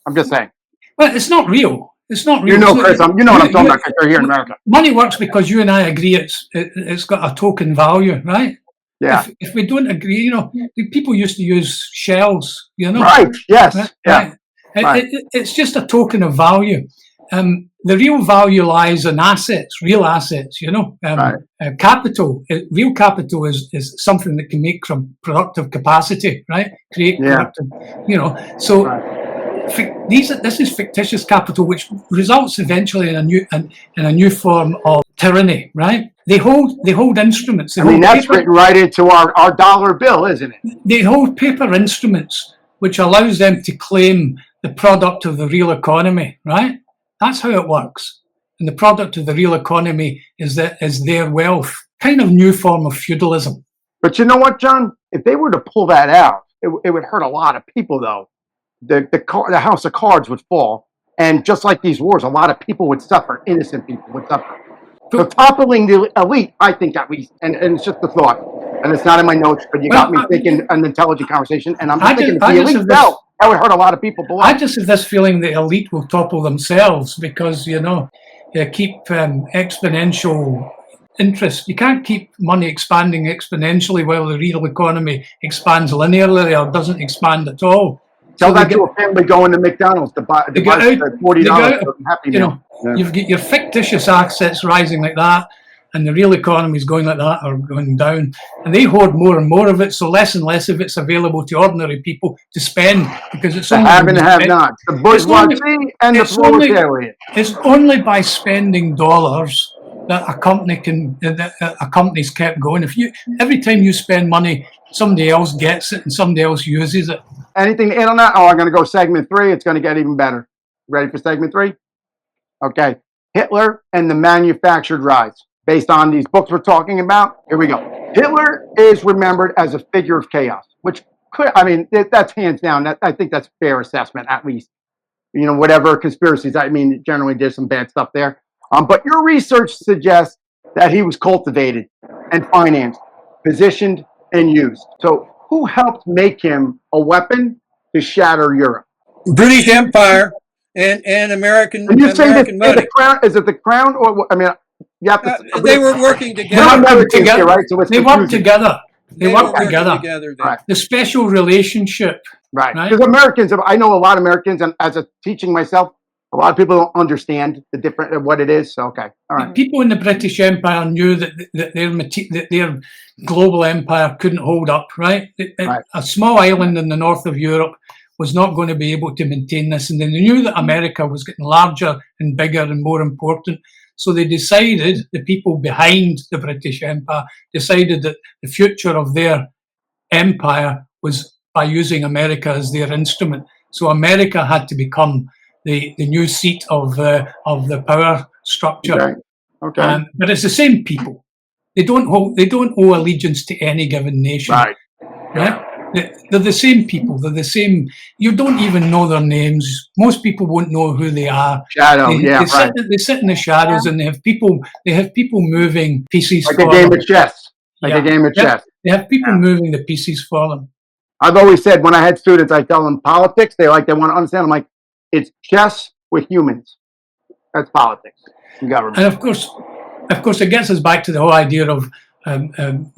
I'm just saying. Well, it's not real. It's not real. You know, So Chris. You know what I'm talking about because you're here in America. Money works because you and I agree it's got a token value, right? Yeah. If we don't agree, people used to use shells, Right. Yes. Right? Yeah. Right. It's just a token of value. The real value lies in assets, real assets, capital, real capital is something that can make from productive capacity, right? Create productive, so this is fictitious capital, which results eventually in a new form of tyranny, right? They hold instruments. That's written right into our dollar bill, isn't it? They hold paper instruments, which allows them to claim the product of the real economy, right? That's how it works. And the product of the real economy is their wealth. Kind of new form of feudalism. But you know what, John? If they were to pull that out, it would hurt a lot of people, though. The house of cards would fall. And just like these wars, a lot of people would suffer. Innocent people would suffer. So toppling the elite, I think at least, and it's just a thought. And it's not in my notes, but you got me thinking an intelligent conversation. And I'm thinking if the elite fell, that would hurt a lot of people below. I just have this feeling the elite will topple themselves because, you keep exponential interest. You can't keep money expanding exponentially while the real economy expands linearly or doesn't expand at all. Tell that to a family going to McDonald's to buy $40 for Happy Meal. You've got your fictitious assets rising like that, and the real economy is going like that or going down. And they hoard more and more of it, so less and less of it's available to ordinary people to spend because it's only have and have not. The bourgeoisie and the proletariat. It's only by spending dollars that a company's kept going. Every time you spend money, somebody else gets it and somebody else uses it. Anything to add on that? Oh, I'm going to go segment 3. It's going to get even better. Ready for segment 3? Okay. Hitler and the manufactured rise. Based on these books we're talking about, here we go. Hitler is remembered as a figure of chaos, which that's hands down. I think that's a fair assessment, at least. Whatever conspiracies, generally there's some bad stuff there. But your research suggests that he was cultivated and financed, positioned and used. So who helped make him a weapon to shatter Europe? British Empire and American. And you say American money. The crown? Is it the crown or you have to? They were working together. They worked together, right? So they worked together. They worked were together. Right. The special relationship. Right. Because Americans, I know a lot of Americans, and as a teaching myself, A lot of people don't understand the different what it is. So, okay, all right. People in the British Empire knew that their global empire couldn't hold up, right? Right. A small island in the north of Europe was not going to be able to maintain this. And they knew that America was getting larger and bigger and more important. So they decided, the people behind the British Empire decided that the future of their empire was by using America as their instrument. So America had to become the new seat of the power structure. Okay. But it's the same people. They don't owe allegiance to any given nation. Right? They're the same people. They're the same. You don't even know their names. Most people won't know who they are. They sit in the shadows, and they have people moving pieces like for a game them. of chess. A game of chess. They have people moving the pieces for them. I've always said when I had students, I tell them politics. They want to understand. I'm like, it's chess with humans. That's politics and government. And of course, it gets us back to the whole idea of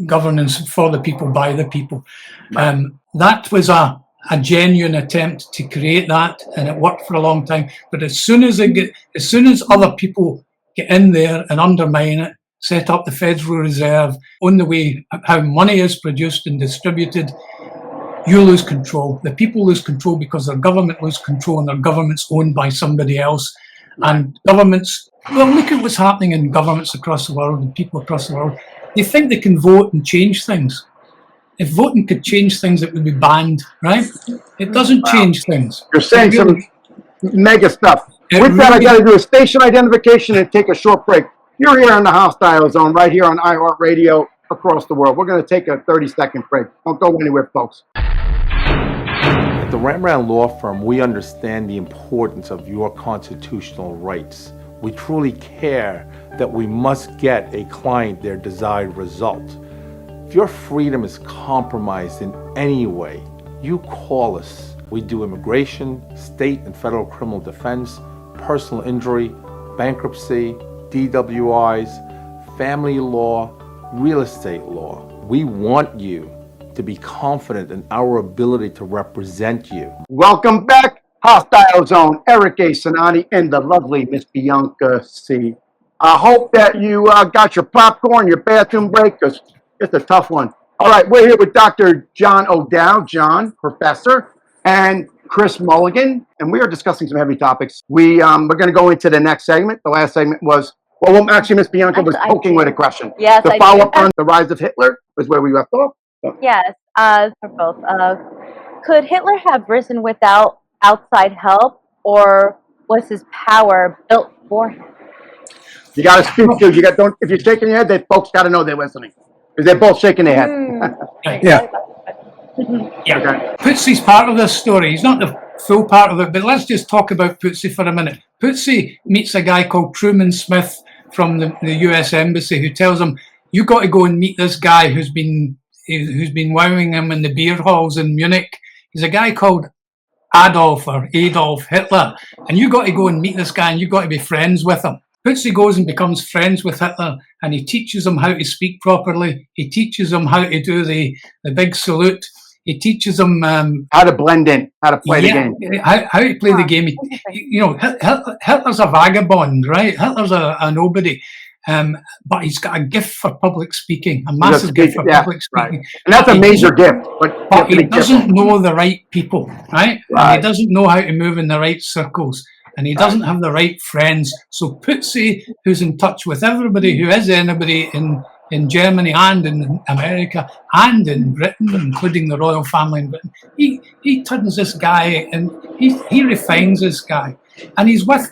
governance for the people, by the people. That was a genuine attempt to create that, and it worked for a long time. But as soon as other people get in there and undermine it, set up the Federal Reserve, own the way how money is produced and distributed, you lose control. The people lose control because their government loses control, and their government's owned by somebody else. And governments, well, look at what's happening in governments across the world and people across the world. They think they can vote and change things. If voting could change things, it would be banned, right? It doesn't change things. You're saying some mega stuff. With that, I got to do a station identification and take a short break. You're here in the Hostile Zone, right here on iHeartRadio across the world. We're going to take a 30-second break. Don't go anywhere, folks. At the Rembrandt Law Firm, we understand the importance of your constitutional rights. We truly care that we must get a client their desired result. If your freedom is compromised in any way, you call us. We do immigration, state and federal criminal defense, personal injury, bankruptcy, DWIs, family law, real estate law. We want you to be confident in our ability to represent you. Welcome back, Hostile Zone. Eric A. Cinotti and the lovely Miss Bianca C. I hope that you got your popcorn, your bathroom break, because it's a tough one. All right, we're here with Dr. John O'Dowd, John, professor, and Kris Mulligan, and we are discussing some heavy topics. We're going to go into the next segment. The last segment was, well, actually, Miss Bianca was poking with a question. Yes, the follow-up on the rise of Hitler was where we left off. So. Yes, for both. Could Hitler have risen without outside help, or was his power built for him? You got to speak to. If you're shaking your head, they folks got to know they're listening because they're both shaking their head. Yeah. Okay. Pootsie's part of this story. He's not the full part of it, but let's just talk about Pootsie for a minute. Pootsie meets a guy called Truman Smith from the U.S. Embassy who tells him, "You got to go and meet this guy who's been wowing him in the beer halls in Munich. He's a guy called Adolf Hitler, and you got to go and meet this guy, and you got to be friends with him." Pootsie goes and becomes friends with Hitler, and he teaches him how to speak properly. He teaches him how to do the big salute. He teaches him how to blend in, how to play the game. How to play the game. Hitler's a vagabond, right? Hitler's a nobody. But he's got a gift for public speaking, a massive gift for public speaking. Right. And that's a major gift. But he doesn't know the right people, right? And he doesn't know how to move in the right circles. And he doesn't have the right friends. So Pootsie, who's in touch with everybody who is anybody in Germany and in America and in Britain, including the royal family in Britain, he turns this guy and he refines this guy. And he's with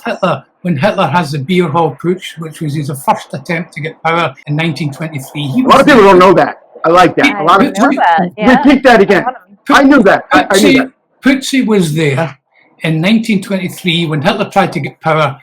Hitler when Hitler has the beer hall putsch, which was his first attempt to get power in 1923. A lot of people don't know that. I like that. A lot of people repeat that again. I knew that. I knew that. Pootsie was there in 1923 when Hitler tried to get power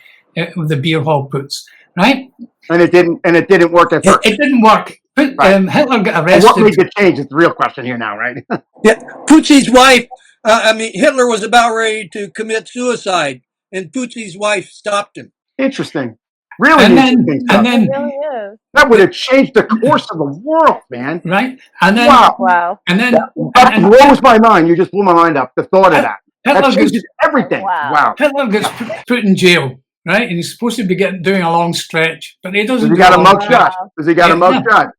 with the beer hall putsch, right? And it didn't work at first. It didn't work. Hitler got arrested. What made the change is the real question here now, right? Yeah, Pootsie's wife. Hitler was about ready to commit suicide, and Pootsie's wife stopped him. Interesting. Really interesting stuff. And then that would have changed the course of the world, man. Right? And then wow. Wow. And then that blows my mind. You just blew my mind up. The thought of that. That Hitler changes gets, everything. Wow. Wow. Hitler gets put in jail, right? And he's supposed to be doing a long stretch, but he doesn't. Does he do got a long mug stretch. shot? Does he got a mug shot?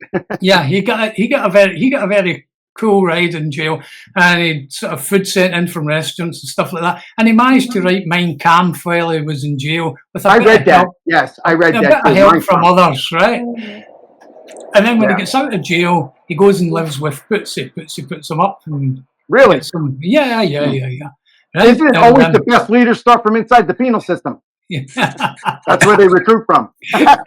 Yeah, he got a very cool ride in jail, and he sort of food sent in from restaurants and stuff like that. And he managed to write Mein Kampf while he was in jail with a I bit read of that. help, Yes, I read a that. bit of help from others, right? Mhm. And then when Yeah. he gets out of jail, he goes and lives with Putzi. Putzi puts him up and Really? gets him. Yeah. Right? Isn't it always the best leaders start from inside the penal system? That's where they recruit from.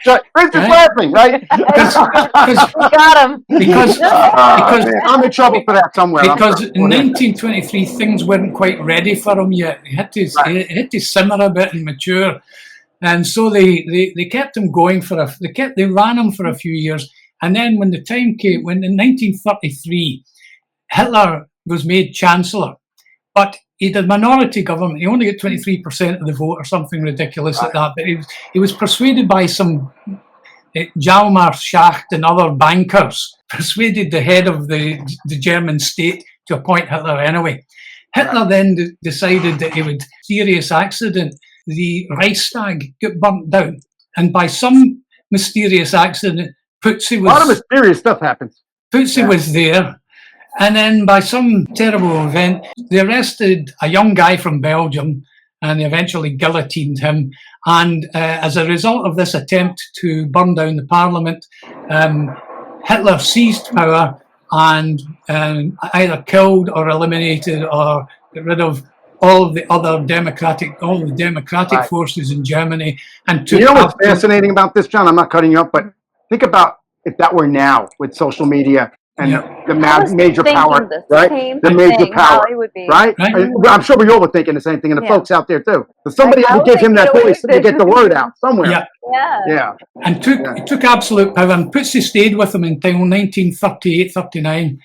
So, Chris is laughing, right? We got him. because Man, I'm in trouble for that somewhere. I'm Because sorry. in 1923 things weren't quite ready for him yet. He had to simmer a bit and mature, and so they kept him going they ran him for a few years, and then when the time came, when in 1933 Hitler was made chancellor, but he did minority government. He only got 23% of the vote or something ridiculous like that. But he was persuaded by some Hjalmar Schacht and other bankers, persuaded the head of the German state to appoint Hitler anyway. Hitler then decided that he would, serious accident, the Reichstag got burnt down. And by some mysterious accident, Putzi A lot of mysterious stuff happens. was there. And then by some terrible event, they arrested a young guy from Belgium and they eventually guillotined him. And as a result of this attempt to burn down the parliament, Hitler seized power and either killed or eliminated or got rid of all the democratic Right. forces in Germany. And took You know what's fascinating about this, John? I'm not cutting you up, but think about if that were now with social media and the major power, right? The major power, right? I'm sure we all were thinking the same thing, and the folks out there too. So somebody had to give him that voice to get the word out somewhere. Yeah. And took absolute power. And Putzi stayed with him until 1938, 39.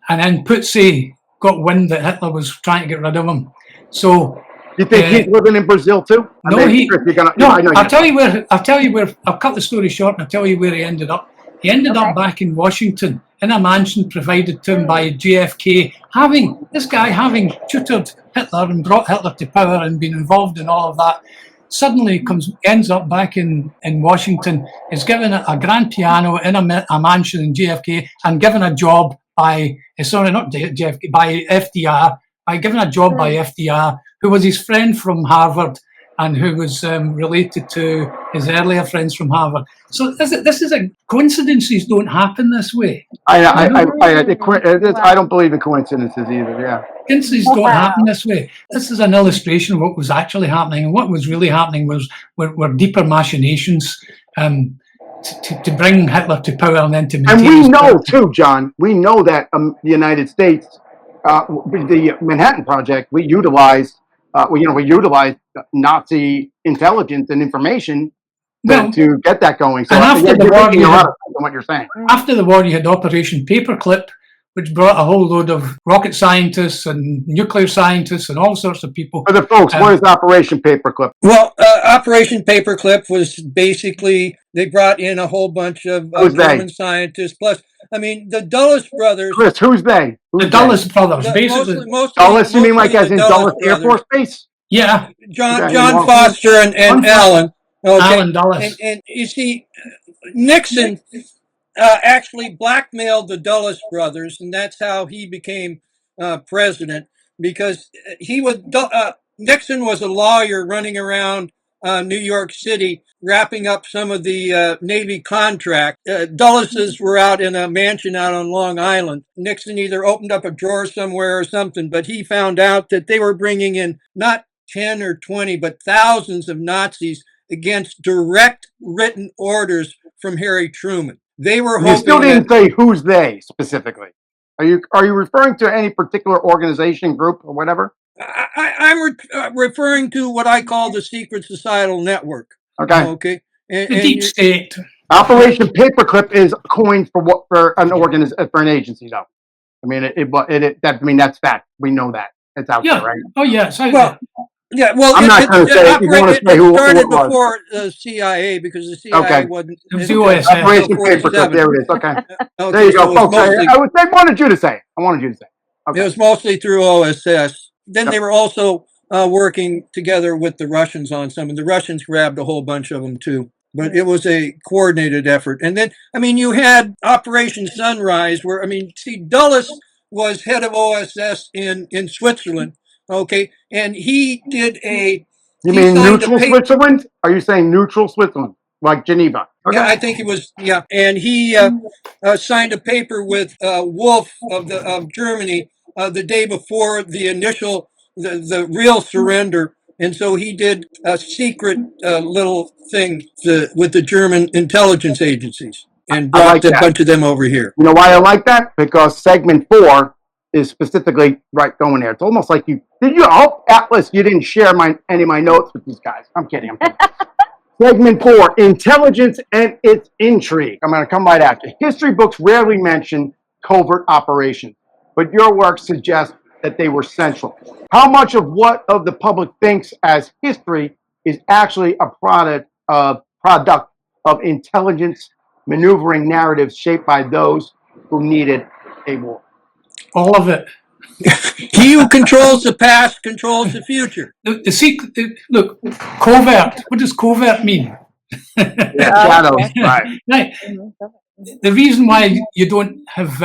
And then Putzi got wind that Hitler was trying to get rid of him. So You think he's living in Brazil too? I'll tell you where. I'll cut the story short and I'll tell you where he ended up. He ended up back in Washington in a mansion provided to him by JFK, having tutored Hitler and brought Hitler to power and been involved in all of that. Suddenly ends up back in Washington, is given a grand piano in a mansion in JFK and given a job by FDR, given a job by FDR, who was his friend from Harvard and who was related to his earlier friends from Harvard. So this is a coincidences don't happen this way. I don't believe in coincidences either. Yeah. Coincidences don't happen this way. This is an illustration of what was actually happening, and what was really happening were deeper machinations to bring Hitler to power and then to maintain. And we know too, John. We know that the United States, the Manhattan Project, we utilized Nazi intelligence and information to get that going. So after the war, what you're saying. After the war, you had Operation Paperclip, which brought a whole load of rocket scientists and nuclear scientists and all sorts of people. For the folks, what is Operation Paperclip? Well, Operation Paperclip was basically they brought in a whole bunch of German scientists. Plus, I mean, the Dulles brothers. Chris, who's they? The Dulles brothers, basically. Dulles, you mean like as in Dulles Air Force Base? Yeah. John Foster and Allen. Okay. Allen Dulles. And you see, Nixon actually blackmailed the Dulles brothers, and that's how he became president, because Nixon was a lawyer running around New York City wrapping up some of the Navy contract. Dulleses were out in a mansion out on Long Island. Nixon either opened up a drawer somewhere or something, but he found out that they were bringing in not 10 or 20, but thousands of Nazis against direct written orders from Harry Truman. They were hoping. You still didn't say who's they specifically. Are you referring to any particular organization, group, or whatever? I'm referring to what I call the secret societal network. Okay. The deep state. Operation Paperclip is coined for an agency, though. I mean, that's fact. We know that it's out there, right? Oh yeah. I'm not going to say. You want to say who it was? Before the CIA, because the CIA wasn't. It was the OSS. Operation Paperclip. There it is. Okay. There you go, folks. I wanted you to say. Okay. It was mostly through OSS. then Yep. they were also working together with the Russians on some, and the Russians grabbed a whole bunch of them too. But it was a coordinated effort. And then, I mean, you had Operation Sunrise, where, I mean, see, Dulles was head of OSS in Switzerland, okay, and he did a. You he mean signed a neutral pa- Switzerland? Are you saying neutral Switzerland, like Geneva? Okay. Yeah, I think it was. Yeah, and he signed a paper with Wolf of Germany the day before the initial, the real surrender, and so he did a secret little thing with the German intelligence agencies and I brought like a that. bunch of them over here. You know why I like that? Because segment 4 is specifically right going there. It's almost like you did. You hope Atlas, you didn't share any of my notes with these guys. I'm kidding. Segment 4, intelligence and its intrigue. I'm going to come right after. History books rarely mention covert operations, but your work suggests that they were central. How much of what of the public thinks as history is actually a product of intelligence maneuvering narratives shaped by those who needed a war? All of it. He who controls the past controls the future. The secret. Look, covert. What does covert mean? Shadows, right? Right. The reason why you don't have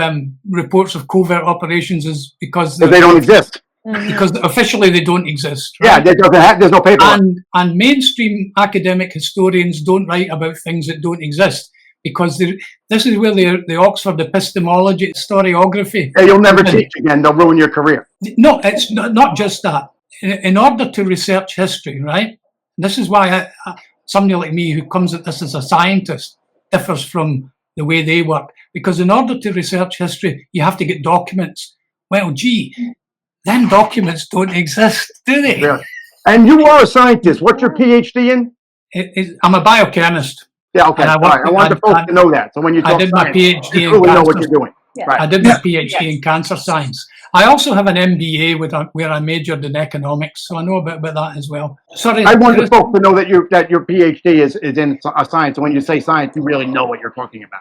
reports of covert operations is because But they don't exist. because officially they don't exist. Yeah, Right? there's no paperwork. And mainstream academic historians don't write about things that don't exist because this is where the Oxford epistemology, historiography. Hey, you'll never teach again. They'll ruin your career. No, it's not just that. In order to research history, right? This is why somebody like me who comes at this as a scientist differs from the way they work. Because in order to research history, you have to get documents. Well, gee, them documents don't exist, do they? Really. And you are a scientist. What's your PhD in? I'm a biochemist. Yeah, okay. And I All right. I want the folks to know that. So when you talk I did my science, PhD you in truly know what cancer. you're doing. Yeah. Right. I did my PhD in cancer science. I also have an MBA where I majored in economics, so I know a bit about that as well. Sorry, I want the Chris, folks to know that your PhD is in science. And when you say science, you really know what you're talking about.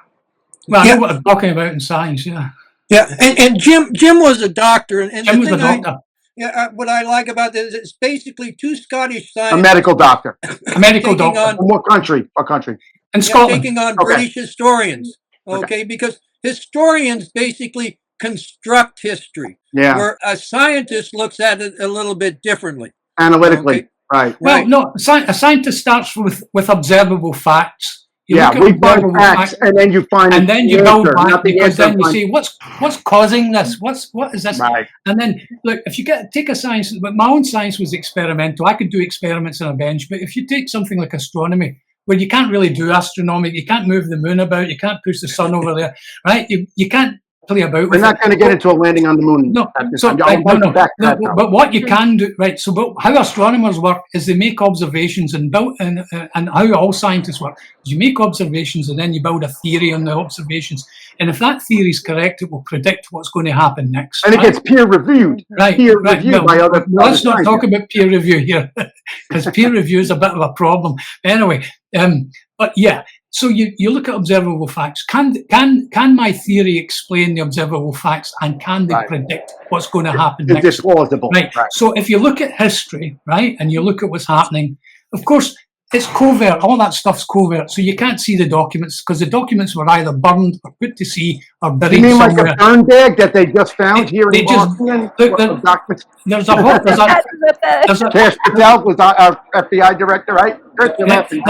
well, I know what I'm talking about in science. Yeah, Yeah, and Jim was a doctor, and Jim was the a thing doctor, what I like about this is it's basically two Scottish A scientists medical doctor. a medical taking doctor on From what country? What country? in Scotland. taking on Okay. British historians. Okay, because historians basically construct history, Yeah. where a scientist looks at it a little bit differently. Analytically. Okay. Right. Well, Right. no, a scientist starts with observable facts. You Yeah. look at We find observable facts and then you find and then you the build answer, back not the because answer, then you find- say what's causing this? What is this? Right. And then look, if you take a science, but my own science was experimental. I could do experiments on a bench, but if you take something like astronomy, where you can't really do astronomy, you can't move the moon about, you can't push the sun over there, right? You can't play about We're with not it. going to get into a landing on the moon No, at this so time. right, I'll no, come back to no, that, though. but what you can do, right? So, but how astronomers work is they make observations and how all scientists work is you make observations and then you build a theory on the observations. And if that theory is correct, it will predict what's going to happen next. And it right? gets peer reviewed. Right, peer right. reviewed by other. Let's other not talk scientists. about peer review here, because peer review is a bit of a problem. Anyway, but yeah, so you look at observable facts. Can my theory explain the observable facts, and can they Right. predict what's going to happen It's next? displausible. Right. So if you look at history, right, and you look at what's happening, of course, it's covert. All that stuff's covert. So you can't see the documents because the documents were either burned or put to sea or You buried mean like somewhere. a burn bag that they just found here they in just- Boston? look, What, documents? There's a whole, there's a, Cash Patel was our FBI director, right? Chris, you're yeah, laughing.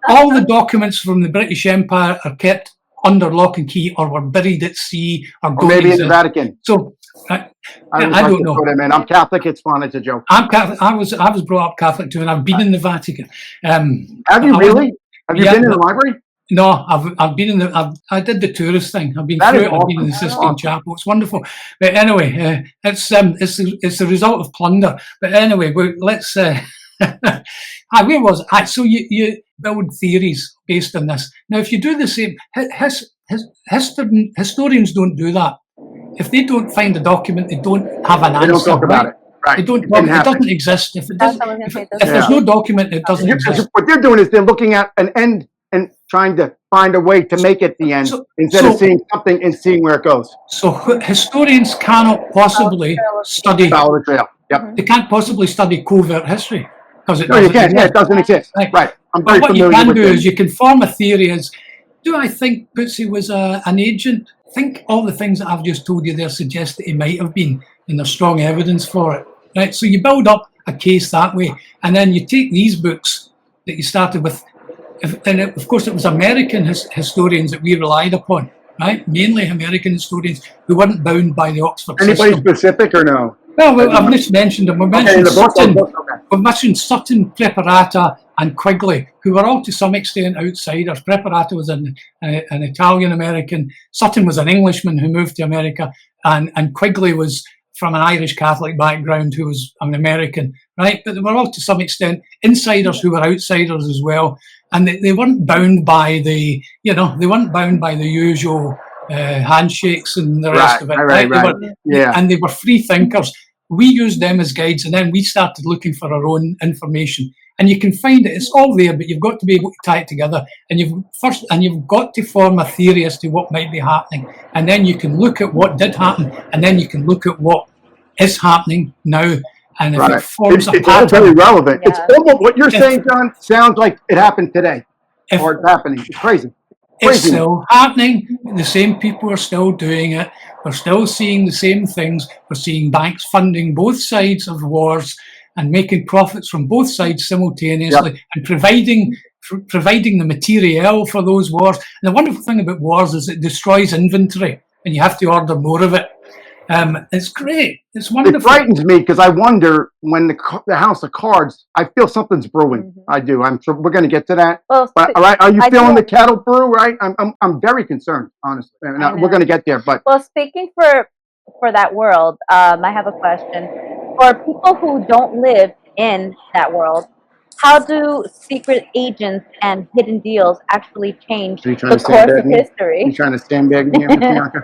all the documents from the British Empire are kept under lock and key or were buried at sea or Or don't maybe in the exist. Vatican. So I don't know. Man. I'm Catholic. It's fun. It's a joke. I'm Catholic. I was brought up Catholic too, and I've been in the Vatican. Have you I really? wasn't- Have you yeah, been in the but- library? No, I've been in the I did the tourist thing. I've been That through is it. I've been in the awesome. Sistine Chapel. It's wonderful. But anyway, it's the result of plunder. But anyway, let's. Where was it? So you build theories based on this. Now, if you do the same, historians don't do that. If they don't find a document, they don't have an They answer. don't talk about right? it. Right. They don't. It didn't It happen. doesn't exist. If it That's doesn't, what I was if gonna say, it there's doesn't no document, it doesn't exist. What they're doing is they're looking at an and trying to find a way to make it the end instead of seeing something and seeing where it goes. So historians cannot possibly study. Follow the trail. Yep. They can't possibly study covert history because it No, you doesn't can't. Yeah, exist. it doesn't exist. Right. I'm very But what you familiar can with do this. is you can form a theory as, do I think Bootsy was an agent? I think all the things that I've just told you there suggest that he might have been, and there's strong evidence for it. Right? So you build up a case that way, and then you take these books that you started with, and of course it was American historians that we relied upon, right? Mainly American historians who weren't bound by the Oxford Anybody system. specific or no? Well, I've just mentioned them. We mentioned Okay. We've mentioned Sutton, Preparata, and Quigley, who were all to some extent outsiders. Preparata was an Italian-American. Sutton was an Englishman who moved to America, and Quigley was from an Irish Catholic background who was an American, right? But they were all to some extent insiders who were outsiders as well, and they weren't bound by the, they weren't bound by the usual handshakes and the rest of it. Right. And they were free thinkers. We used them as guides, and then we started looking for our own information. And you can find it; it's all there, but you've got to be able to tie it together. And you've got to form a theory as to what might be happening, and then you can look at what did happen, and then you can look at what is happening now. And if it forms a it's pattern, all very relevant. Yeah. It's almost what you're saying, John. Sounds like it happened today, or it's happening. It's crazy. It's still happening. The same people are still doing it. We're still seeing the same things. We're seeing banks funding both sides of wars and making profits from both sides simultaneously, and providing the materiel for those wars. And the wonderful thing about wars is it destroys inventory, and you have to order more of it. It's great. It's wonderful. It frightens me because I wonder when the House of Cards. I feel something's brewing. Mm-hmm. I do. I'm sure we're going to get to that. Well, but all right, are you I feeling do- the cattle brew? Right. I'm very concerned, honestly. And I we're know. going to get there. But Well, speaking for that world, I have a question. For people who don't live in that world, how do secret agents and hidden deals actually change Are you trying the to course sandbag of me? history? You trying to sandbag me, Bianca?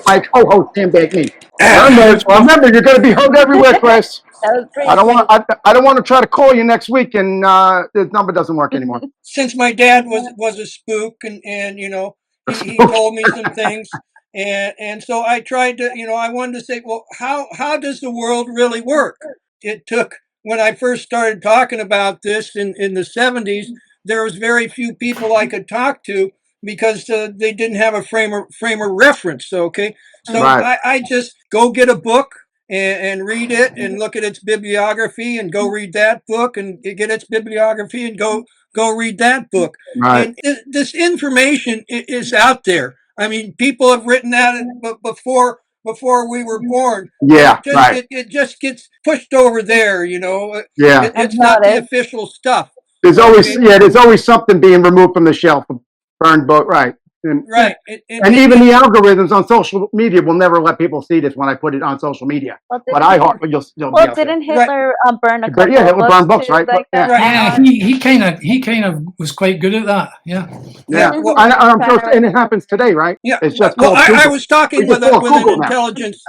My co-host sandbag me. Remember, you're going to be heard everywhere, Chris. That was pretty I don't want to try to call you next week and the number doesn't work anymore. Since my dad was a spook, and he told me some things, and so I tried to, I wanted to say, well, how does the world really work? It took, when I first started talking about this in the 70s, there was very few people I could talk to because they didn't have a frame of reference. Okay, so Right. I just go get a book and read it and look at its bibliography and go read that book and get its bibliography and go read that book. Right. And this information is out there. I mean, people have written that before we were born. Yeah. It just gets pushed over there, Yeah. It's not the official stuff. There's always something being removed from the shelf, a burned book, right? And, right. And even the algorithms on social media will never let people see this when I put it on social media. Well, but I hope you'll didn't Hitler burn a couple Hitler burned books, too, right? like that? Yeah, he kind of was quite good at that. Yeah. Well, I'm sure, and it happens today, right? Yeah. It's just well, I was talking with an Google intelligence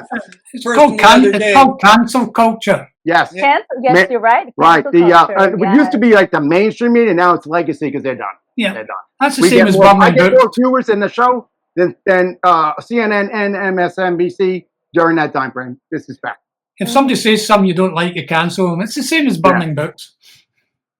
It's person called cancel culture. Yes. Yes, you're right. Right. Cancel culture, It used to be like the mainstream media, now it's legacy because they're done. Yeah. They're done. That's the same as Burning I get Books. more viewers in the show than CNN and MSNBC during that time frame. This is fact. If somebody says something you don't like, you cancel them. It's the same as burning books.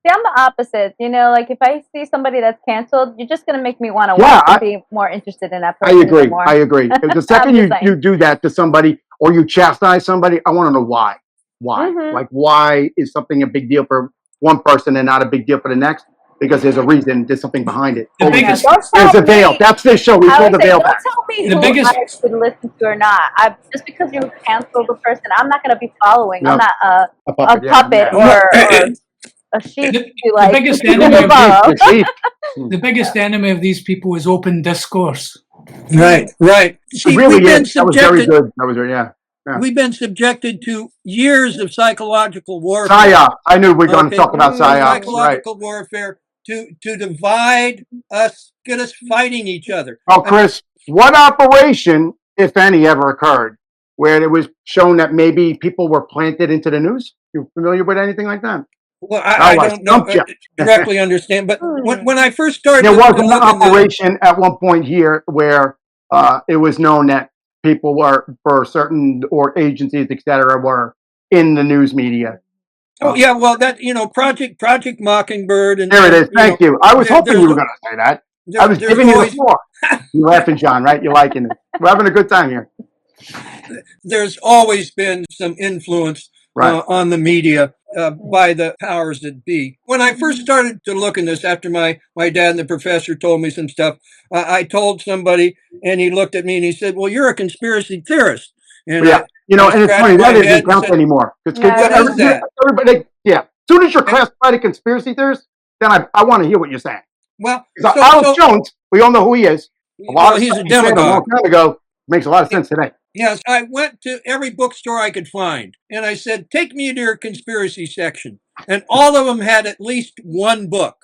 See, I'm the opposite. Like if I see somebody that's canceled, you're just gonna make me want to watch and be more interested in that person. I agree. The second you do that to somebody or you chastise somebody, I want to know why. Why? Mm-hmm. Like, why is something a big deal for one person and not a big deal for the next? Because there's a reason. There's something behind it. There's a veil. That's this show. We pull the veil back. Don't tell me who I should listen to or not. Just because you cancel the person, I'm not going to be following. No. I'm not a puppet or a sheep. The biggest enemy of these people is open discourse. Right. See, really, that was very good. That was yeah. We've been subjected to years of psychological warfare. PSYOP. I knew we were going to talk about PSYOP. Psychological warfare to divide us, get us fighting each other. Oh, Chris, what operation, if any, ever occurred where it was shown that maybe people were planted into the news? You familiar with anything like that? Well, Oh, I I don't know stumped you. directly understand, but when I first started There was to an look at this, operation at one point here where it was known that people were for certain or agencies, etc., were in the news media. oh yeah, well that Project Mockingbird, There it is. Thank you. I was hoping there's you were going to say that. I was there's giving you the always floor. You laughing, John? Right? You liking it? We're having a good time here. there's always been some influence Right. on the media by the powers that be. When I first started to look in this, after my dad and the professor told me some stuff, I told somebody, and he looked at me and he said, "Well, you're a conspiracy theorist." And Yeah. I And it's scratched funny my that head doesn't and count said, anymore. Because No, "What is that?" everybody, yeah. As soon as you're classified a conspiracy theorist, then I want to hear what you're saying. Well, Because Alex Jones, we all know who he is. A lot of he's stuff a he said a long demagogue. time ago makes a lot of sense today. Yes, I went to every bookstore I could find, and I said, "Take me to your conspiracy section," and all of them had at least one book.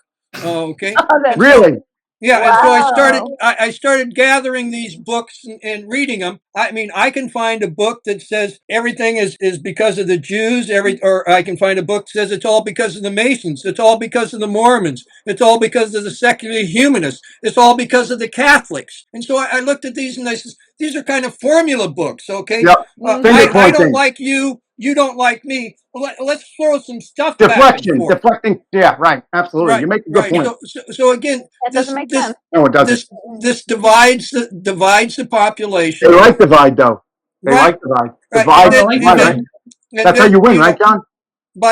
Okay, Oh, that's and so Really? yeah, and so wow. I started gathering these books and reading them. I mean, I can find a book that says everything is because of the Jews. Or I can find a book that says it's all because of the Masons. It's all because of the Mormons. It's all because of the secular humanists. It's all because of the Catholics. And so I looked at these and I said, these are kind of formula books. Okay, Yep. Finger I don't pointing. like you. You don't like me. Let's throw some stuff back and Deflection. forth. Deflecting. Yeah, right. Absolutely. You Right, make a good right. point. So again, That doesn't make sense. No, it doesn't. this divides the They population. like divide, though. They Right, like divide. right. Oh, Divide, I like And divide, right? divide. then and That's how you then win, right, John?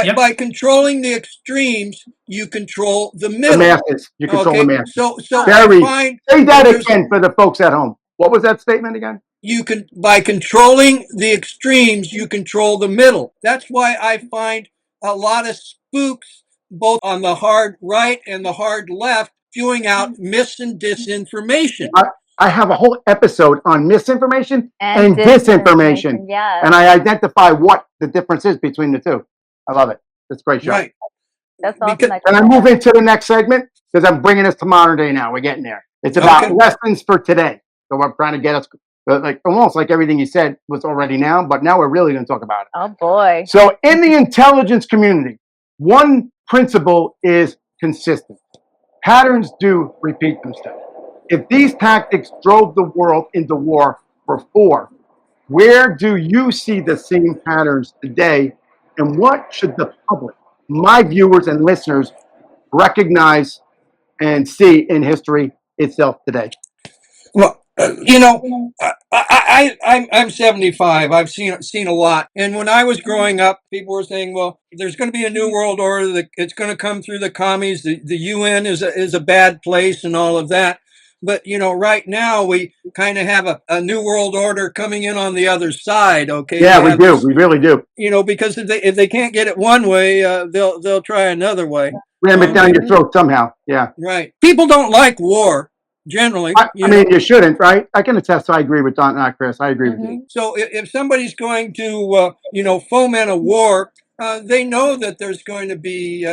Yep. by controlling the extremes, you control the The middle. masses. You control the Okay, masses. so I Very. find Say that there's again for the folks at home. What was that statement again? you can by controlling the extremes, you control the middle. That's why I find a lot of spooks both on the hard right and the hard left spewing out mis and disinformation. I, I have a whole episode on misinformation And and disinformation. disinformation, yes. And I identify what the difference is between the two. I love it. It's a great show. Right. That's awesome. Because, Can I move into the next segment? Because I'm bringing us to modern day now. We're getting there. It's about Okay. lessons for today. So we're trying to get us, like almost like everything you said was already now, but now we're really going to talk about it. Oh boy. So in the intelligence community, one principle is consistent. Patterns do repeat themselves. If these tactics drove the world into war before, where do you see the same patterns today? And what should the public, my viewers and listeners, recognize and see in history itself today? well, I'm 75. I've seen a lot. And when I was growing up, people were saying, "Well, there's going to be a new world order. That it's going to come through the commies. The UN is a bad place, and all of that." But right now we kind of have a new world order coming in on the other side. Okay, Yeah, we we have do. this, We really do. because if they can't get it one way, they'll try another way. Ram it down Okay, your throat somehow. Yeah. right. People don't like war generally. I mean, you shouldn't, right? I can attest. I agree with Don, Chris. I agree with you. So if somebody's going to, foment a war, they know that there's going to be,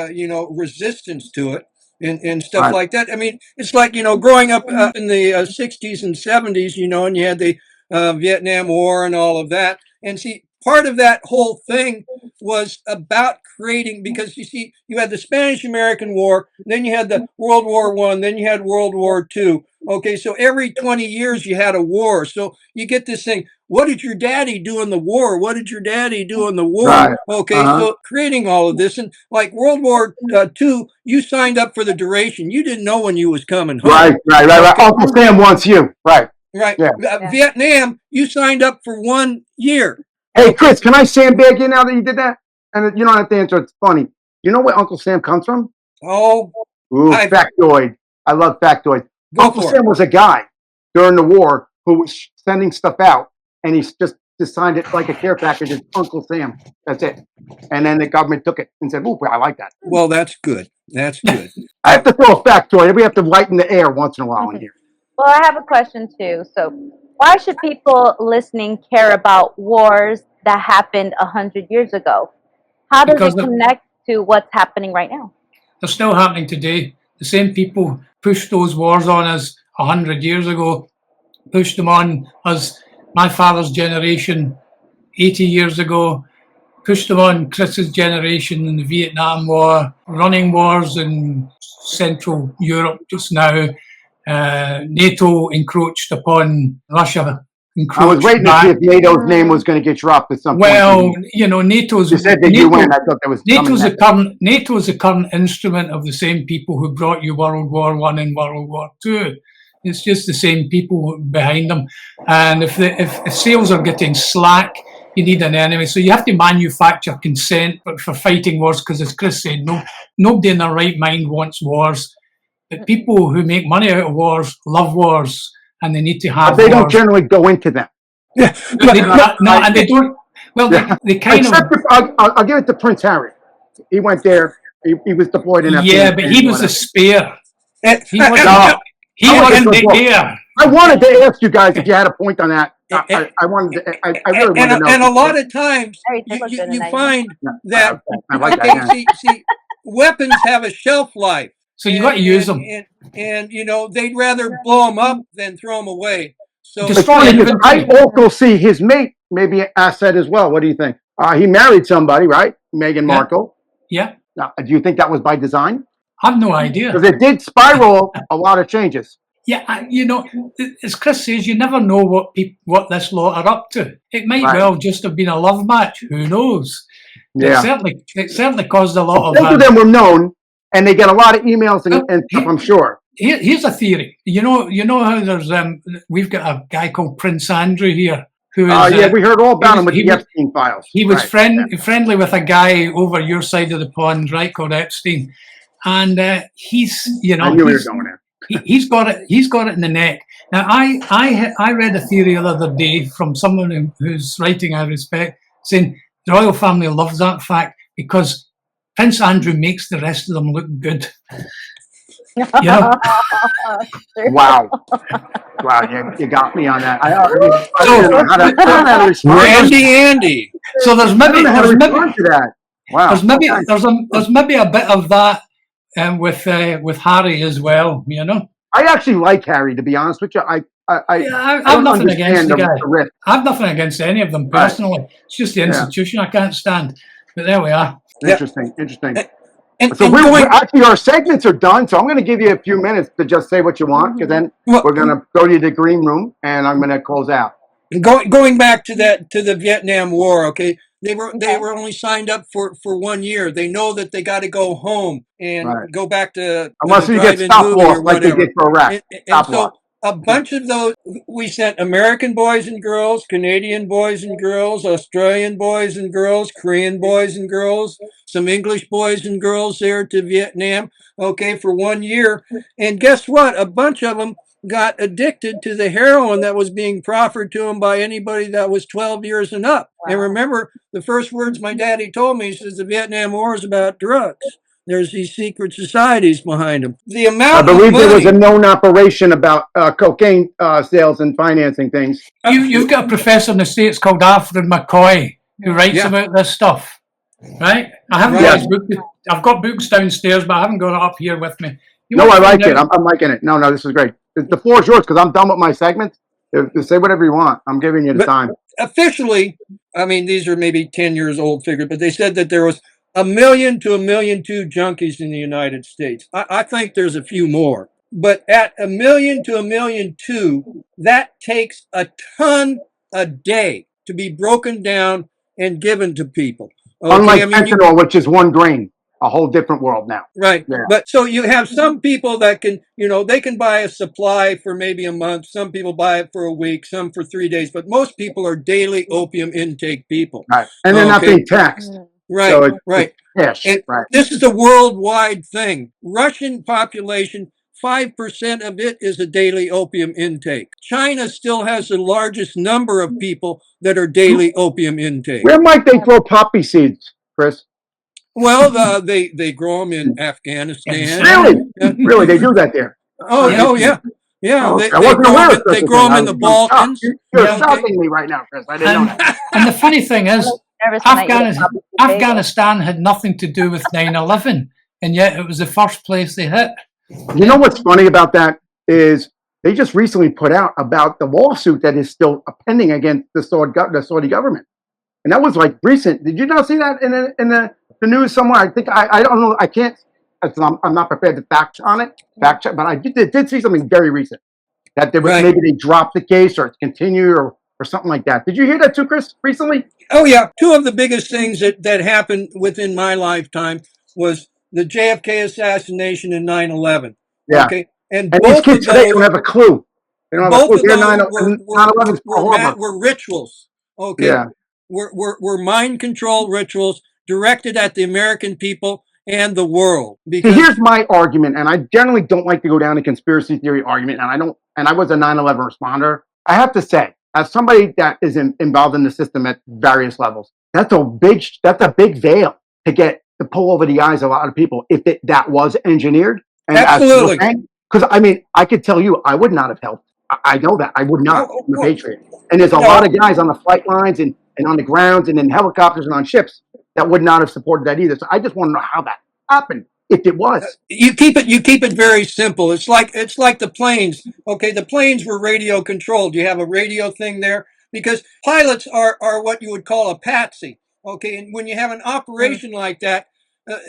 resistance to it and stuff Right. like that. I mean, it's like, growing up in the 60s and 70s, and you had the Vietnam War and all of that. And see, part of that whole thing was about creating, because you see, you had the Spanish-American War, then you had the World War I, then you had World War II. Okay, so every 20 years you had a war. So you get this thing. What did your daddy do in the war? What did your daddy do in the war? Right. Okay, so creating all of this, and like World War II, you signed up for the duration. You didn't know when you was coming home. Right. Okay. Uncle Sam wants you. Right. Right. Yeah. Vietnam, you signed up for 1 year. Hey, Chris, can I sandbag you now that you did that? And you don't have to answer. It's funny. You know where Uncle Sam comes from? Oh, Ooh, factoid. I love factoid. Go Uncle for Sam it. was a guy during the war who was sending stuff out, and he just signed it like a care package as Uncle Sam. That's it. And then the government took it and said, "Ooh, I like that." Well, that's good. That's good. I have to throw a factoid. We have to lighten the air once in a while in here. Well, I have a question too. So, why should people listening care about wars that happened 100 years ago? How does Because it connect to what's happening right now? they're still happening today. The same people pushed those wars on us 100 years ago, pushed them on us, my father's generation 80 years ago. pushed them on Chris's generation in the Vietnam War, running wars in Central Europe just now. NATO encroached upon Russia. I was waiting to see if NATO's name was going to get dropped at some point. Well, you know, You said the UN. I thought that was NATO is the current instrument of the same people who brought you World War I and World War II. It's just the same people behind them. And if sales are getting slack, you need an enemy. So you have to manufacture consent for fighting wars, because as Kris said, nobody in their right mind wants wars. But people who make money out of wars love wars, and they need to have. But they wars. don't generally go into them. And they don't. Well, they kind of. I'll give it to Prince Harry. He went there. He was deployed in Afghanistan. Yeah, but he was a spare. He wasn't there. I wanted to ask you guys if you had a point on that. I wanted to. I really wanted to know. And a lot of times you find that see, weapons have a shelf life. So you got to use them. And you know, they'd rather blow them up than throw them away. So it's funny because I also see his mate maybe an asset as well. What do you think? He married somebody, right? Meghan Markle. Yeah. Now, do you think that was by design? I have no idea. Because it did spiral a lot of changes. Yeah, you know, as Kris says, you never know what this lot are up to. It might well just have been a love match. Who knows? Yeah. It certainly caused a lot of. Both of them were known. And they get a lot of emails and stuff, I'm sure. Here's a theory. You know how there's we've got a guy called Prince Andrew here who is. We heard all about him with the Epstein files. He was friendly with a guy over your side of the pond, right, called Epstein, and he's I knew we were going there. He's got it in the neck. Now I read a theory the other day from someone whose writing I respect, saying the royal family loves that fact because Prince Andrew makes the rest of them look good. Yeah. Wow. Wow, you got me on that. Andy. So there's maybe to that. Wow. There's maybe a bit of that with Harry as well, you know. I actually like Harry, to be honest with you. I have nothing against the guy. I have nothing against any of them personally. Right. It's just the institution I can't stand. But there we are. Interesting. Actually, our segments are done, so I'm going to give you a few minutes to just say what you want, because then we're going to go to the green room, and I'm going to close out. Going back to the Vietnam War, okay? They were only signed up for 1 year. They know that they got to go home and go back to unless you get stop loss like they did for Iraq. And so a bunch of those, we sent American boys and girls, Canadian boys and girls, Australian boys and girls, Korean boys and girls, some English boys and girls there to Vietnam, okay, for 1 year. And guess what? A bunch of them got addicted to the heroin that was being proffered to them by anybody that was 12 years and up. Wow. And remember, the first words my daddy told me, he says, the Vietnam War is about drugs. There's these secret societies behind them. The amount I believe there was a known operation about cocaine sales and financing things. You've got a professor in the States called Alfred McCoy who writes about this stuff, right? I haven't got his book. I've got books downstairs, but I haven't got it up here with me. I like it. I'm liking it. No, this is great. The floor is yours because I'm done with my segments. Say whatever you want. I'm giving you the time. Officially, I mean, these are maybe 10 years old figures, but they said that there was 1 million to 1.2 million junkies in the United States. I think there's a few more. But at 1 million to 1.2 million, that takes a ton a day to be broken down and given to people. Okay? Unlike fentanyl, which is 1 grain. A whole different world now. Right. Yeah. But so you have some people that can, they can buy a supply for maybe a month. Some people buy it for a week, some for 3 days. But most people are daily opium intake people. Right. And they're not being taxed. Right. So right. Yes. Right. This is a worldwide thing. Russian population, 5% of it is a daily opium intake. China still has the largest number of people that are daily opium intake. Where might they grow poppy seeds, Kris? Well, they grow them in Afghanistan. Really? Really? They do that there? Oh yeah. Yeah, they grow them in the Balkans. You're shocking me right now, Kris. I didn't know that. And the funny thing is, Afghanistan had nothing to do with 9/11, and yet it was the first place they hit. You know what's funny about that is they just recently put out about the lawsuit that is still pending against the Saudi government. and that was like recent. Did you not see that in the news somewhere? I think I don't know. I can't. I'm not prepared to fact check, but I did see something very recent that there was Right. maybe they dropped the case or it's continued or something like that. Did you hear that too, Kris, recently? Oh yeah, two of the biggest things that happened within my lifetime was the JFK assassination and 9/11. Yeah. Okay, and And these kids today don't have a clue. They don't have a both clue. of They're those 9/11 horrible. were rituals. Okay, Yeah. were mind control rituals directed at the American people and the world. See, Because here's my argument, and I generally don't like to go down a conspiracy theory argument, and I was a 9/11 responder. I have to say, as somebody that is involved in the system at various levels, that's a big veil to pull over the eyes of a lot of people if that was engineered. And absolutely, because I mean, I could tell you, I would not have helped. I know that I would not. I'm a well, patriot, and there's a lot of guys on the flight lines and on the grounds and in helicopters and on ships that would not have supported that either. So I just want to know how that happened if it was. you keep it very simple. It's like the planes. Okay, the planes were radio controlled. You have a radio thing there because pilots are what you would call a patsy. Okay, and when you have an operation like that,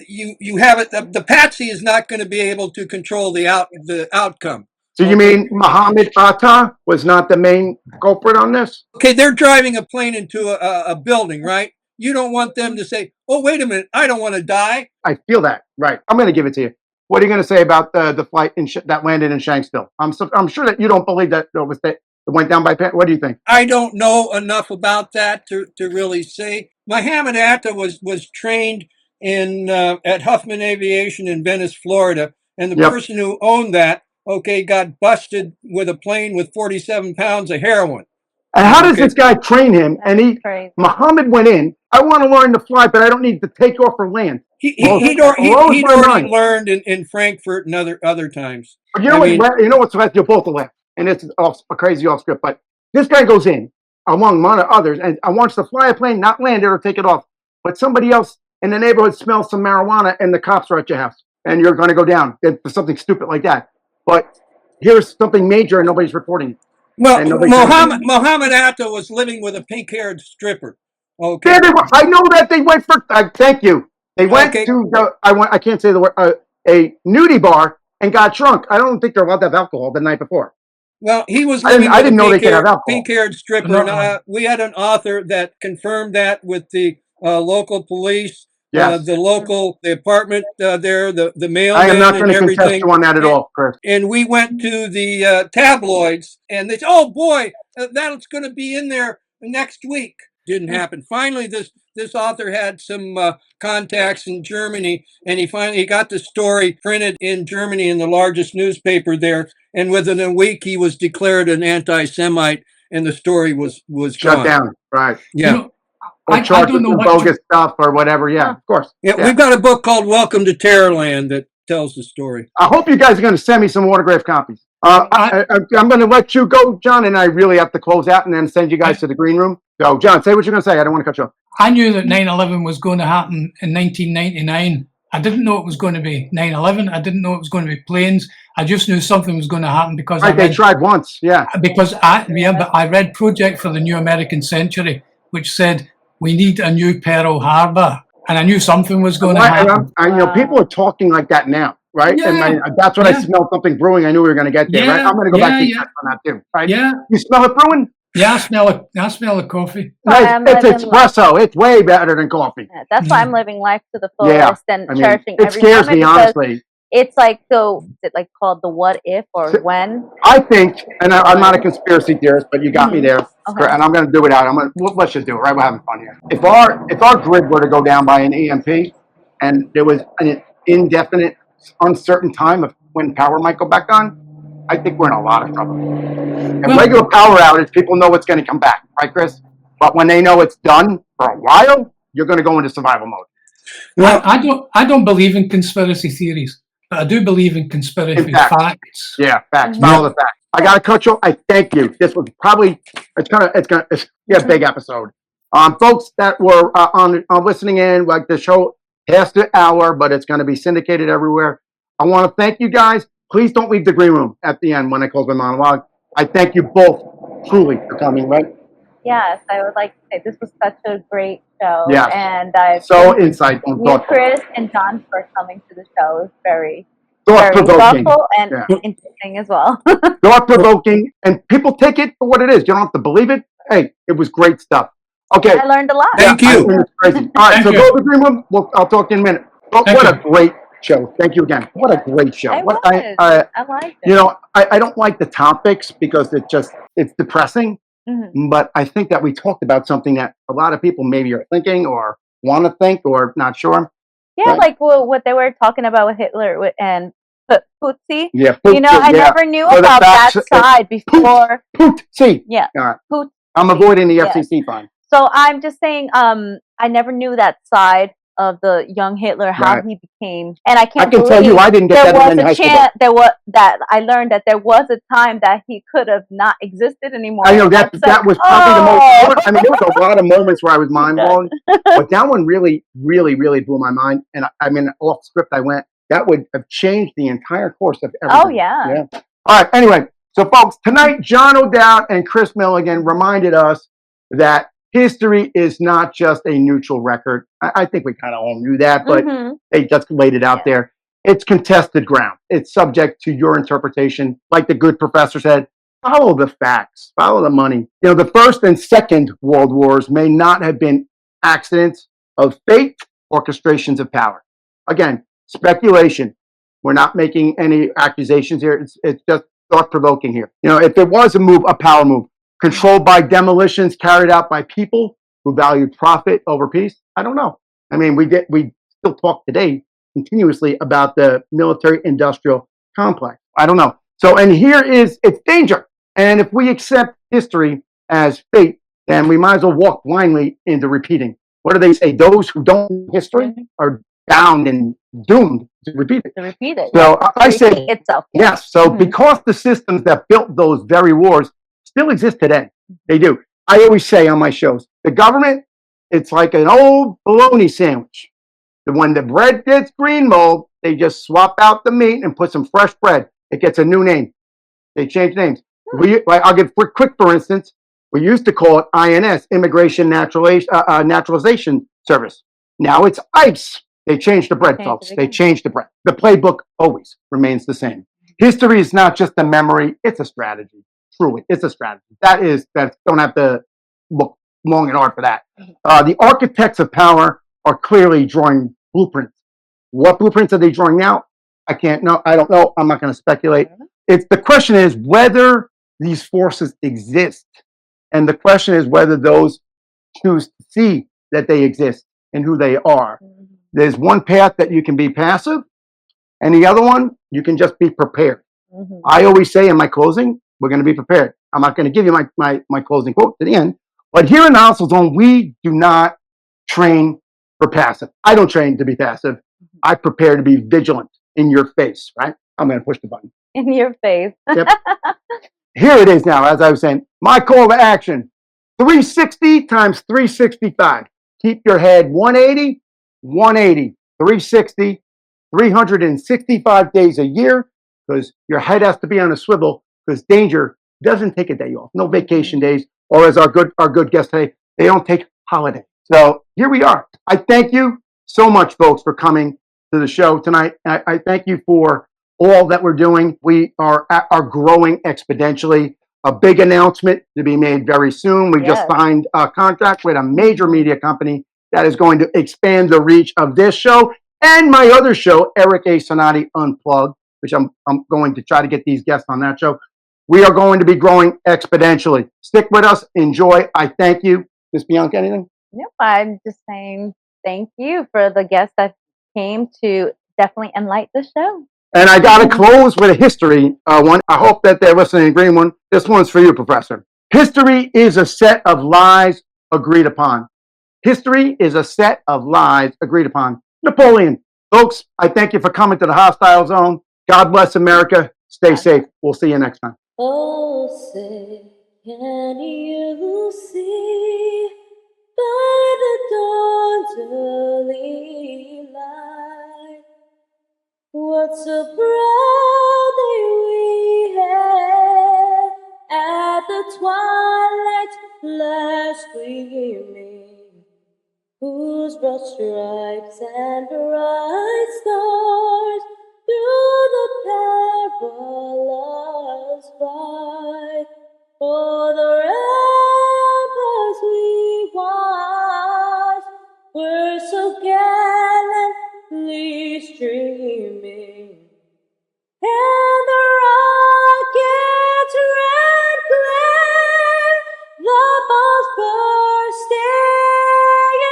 you have it. The patsy is not going to be able to control the outcome. So you mean Muhammad Atta was not the main culprit on this? Okay, they're driving a plane into a building, right? You don't want them to say, "Oh, wait a minute, I don't want to die." I feel that. Right. I'm going to give it to you. What are you going to say about the flight that landed in Shanksville? I'm sure that you don't believe that it went down by. What do you think? I don't know enough about that to really say. Muhammad Atta was trained in at Huffman Aviation in Venice, Florida, and the person who owned that, okay, got busted with a plane with 47 pounds of heroin. And how does this guy train him? And Muhammad went in. I want to learn to fly, but I don't need to take off or land. He'd already learned in Frankfurt and other times. But you know what's you're both left, and it's a crazy off script. But this guy goes in among others and wants to fly a plane, not land it or take it off. But somebody else in the neighborhood smells some marijuana, and the cops are at your house, and you're going to go down for something stupid like that. But here's something major, and nobody's reporting it. Well, Muhammad Atta was living with a pink-haired stripper. Okay. Yeah, I know that they went for. Thank you. They went to I can't say the word. A nudie bar and got drunk. I don't think they're allowed to have alcohol the night before. Well, he was living I didn't know they could have alcohol. Pink-haired stripper. And, we had an author that confirmed that with the local police. Yes. The apartment there, the mailman. I am not going to contest you on that at all, Kris. And we went to the tabloids, and they said, "Oh boy, that's going to be in there next week." Didn't happen. Finally, this author had some contacts in Germany, and he finally got the story printed in Germany in the largest newspaper there. And within a week, he was declared an anti-Semite, and the story was shut gone. down. Right. Yeah. I don't know bogus stuff or whatever. Yeah, of course. Yeah, we've got a book called "Welcome to Terrorland" that tells the story. I hope you guys are going to send me some autographed copies. I'm going to let you go, John, and I really have to close out and then send you guys to the green room. So, John, say what you're going to say. I don't want to cut you off. I knew that 9/11 was going to happen in 1999. I didn't know it was going to be 9/11. I didn't know it was going to be planes. I just knew something was going to happen because they tried once, yeah. Because I read Project for the New American Century, which said we need a new Pearl Harbor, and I knew something was going to happen. People are talking like that now, right? Yeah. And that's what I smelled something brewing. I knew we were going to get there, right? I'm going to go back to on that too, right? Yeah. You smell it brewing? Yeah, I smell the coffee. It's espresso. It's way better than coffee. That's why I'm living life to the fullest and cherishing every moment. It scares me, honestly. It's like, so is it like called the what if or when? I think, and I'm not a conspiracy theorist, but you got me there, okay. And I'm going to do it out. Let's just do it, right? We're having fun here. If our grid were to go down by an EMP, and there was an indefinite, uncertain time of when power might go back on, I think we're in a lot of trouble. And regular power outage, people know it's going to come back, right, Kris? But when they know it's done for a while, you're going to go into survival mode. Well, I don't believe in conspiracy theories. But I do believe in conspiracy facts. Yeah, facts. Follow the facts. I got to cut you. I thank you. This was probably it's a big episode. Folks that were on listening in, like the show past the hour, but it's going to be syndicated everywhere. I want to thank you guys. Please don't leave the green room at the end when I close my monologue. I thank you both truly for coming. Right? Yes, I would like to say this was such a great show. Yes. And I So thank insightful and you, thoughtful. Kris and John, for coming to the show. It was very Thought-provoking. thoughtful and Yeah. interesting as well. Thought-provoking, and people take it for what it is. You don't have to believe it. Hey, it was great stuff. Okay. I learned a lot. Thank I you. think it's crazy. All right, Thank so you. go to the green room. I'll talk to you in a minute. But Thank what you. a great show. Thank you again. What a great show. It What was. I I liked it. you know, I don't like the topics because it's depressing. Mhm. But I think that we talked about something that a lot of people maybe are thinking or want to think or not sure. Yeah, Right. like what they were talking about with Hitler and Putzi. Yeah, You know, I yeah. never knew So the about that facts- side before. See, Yeah, all right. Put. I'm avoiding the Yes. FCC fine. So I'm just saying, I never knew that side of the young Hitler, how Right. he became, and I I can't can believe tell you, I didn't get there that in was any a high school. chance. There was that I learned that there was a time that he could have not existed anymore. I know and that that's that like, was probably the oh. most. I mean, there was a lot of moments where I was mind blown, but that one really, really, really blew my mind. And I mean, off script, I went. That would have changed the entire course of everything. Oh yeah. Yeah. All right. Anyway, so folks, tonight, John O'Dowd and Kris Milligan reminded us that history is not just a neutral record. I think we kind of all knew that, but Mhm. they just laid it out Yeah. there. It's contested ground. It's subject to your interpretation. Like the good professor said, follow the facts, follow the money. You know, the First and Second World Wars may not have been accidents of fate, orchestrations of power. Again, speculation. We're not making any accusations here. It's just thought-provoking here. You know, if it was a power move, controlled by demolitions carried out by people who valued profit over peace, I don't know. I mean, we still talk today continuously about the military-industrial complex. I don't know. So, and here is its danger. And if we accept history as fate, then we might as well walk blindly into repeating. What do they say? Those who don't know history are bound and doomed to repeat it. To repeat it. So Yeah. I To say repeat itself. yes. So Mhm. because the systems that built those very wars still exist today, they do. I always say on my shows, the government, it's like an old bologna sandwich. When the bread gets green mold, they just swap out the meat and put some fresh bread. It gets a new name. They change names. I'll give quick, for instance, we used to call it INS, Immigration Naturalization Service. Now it's ICE. They changed the bread, Changed folks. it They again. changed the bread. The playbook always remains the same. History is not just a memory, it's a strategy. Truly, it's a strategy. Don't have to look long and hard for that. The architects of power are clearly drawing blueprints. What blueprints are they drawing now? I can't know. I don't know. I'm not going to speculate. The question is whether these forces exist. And the question is whether those choose to see that they exist and who they are. There's one path that you can be passive, and the other one, you can just be prepared. Mhm. I always say in my closing, we're going to be prepared. I'm not going to give you my closing quote to the end. But here in the Hostile Zone, we do not train for passive. I don't train to be passive. I prepare to be vigilant in your face, right? I'm going to push the button. In your face. Yep. Here it is now, as I was saying, my call to action, 360 times 365. Keep your head 180, 180, 360, 365 days a year, because your head has to be on a swivel, because danger doesn't take a day off. No vacation days, or as our good guest today, they don't take holiday. So here we are. I thank you so much, folks, for coming to the show tonight. I thank you for all that we're doing. We are growing exponentially. A big announcement to be made very soon. We just Yes. signed a contract with a major media company that is going to expand the reach of this show and my other show, Eric A. Cinotti Unplugged, which I'm going to try to get these guests on that show. We are going to be growing exponentially. Stick with us. Enjoy. I thank you. Ms. Bianca, anything? Nope, I'm just saying thank you for the guests that came to definitely enlighten the show. And I got to close with a history one. I hope that they're listening to green one. This one's for you, Professor. History is a set of lies agreed upon. History is a set of lies agreed upon. Napoleon. Folks, I thank you for coming to the Hostile Zone. God bless America. Stay safe. We'll see you next time. Oh, say, can you see by the dawn's early light what so proudly we had at the twilight last gleaming, whose broad stripes and bright stars through the perilous fight o'er the ramparts we watched were so gallantly streaming, and the rocket's red glare, the balls bursting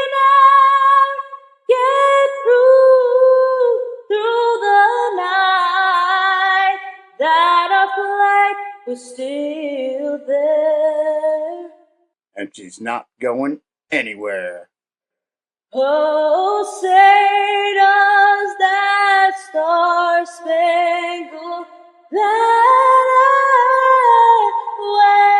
in air, get through the night, that our flag was still there. And she's not going anywhere. Oh, say does that star-spangled banner wave?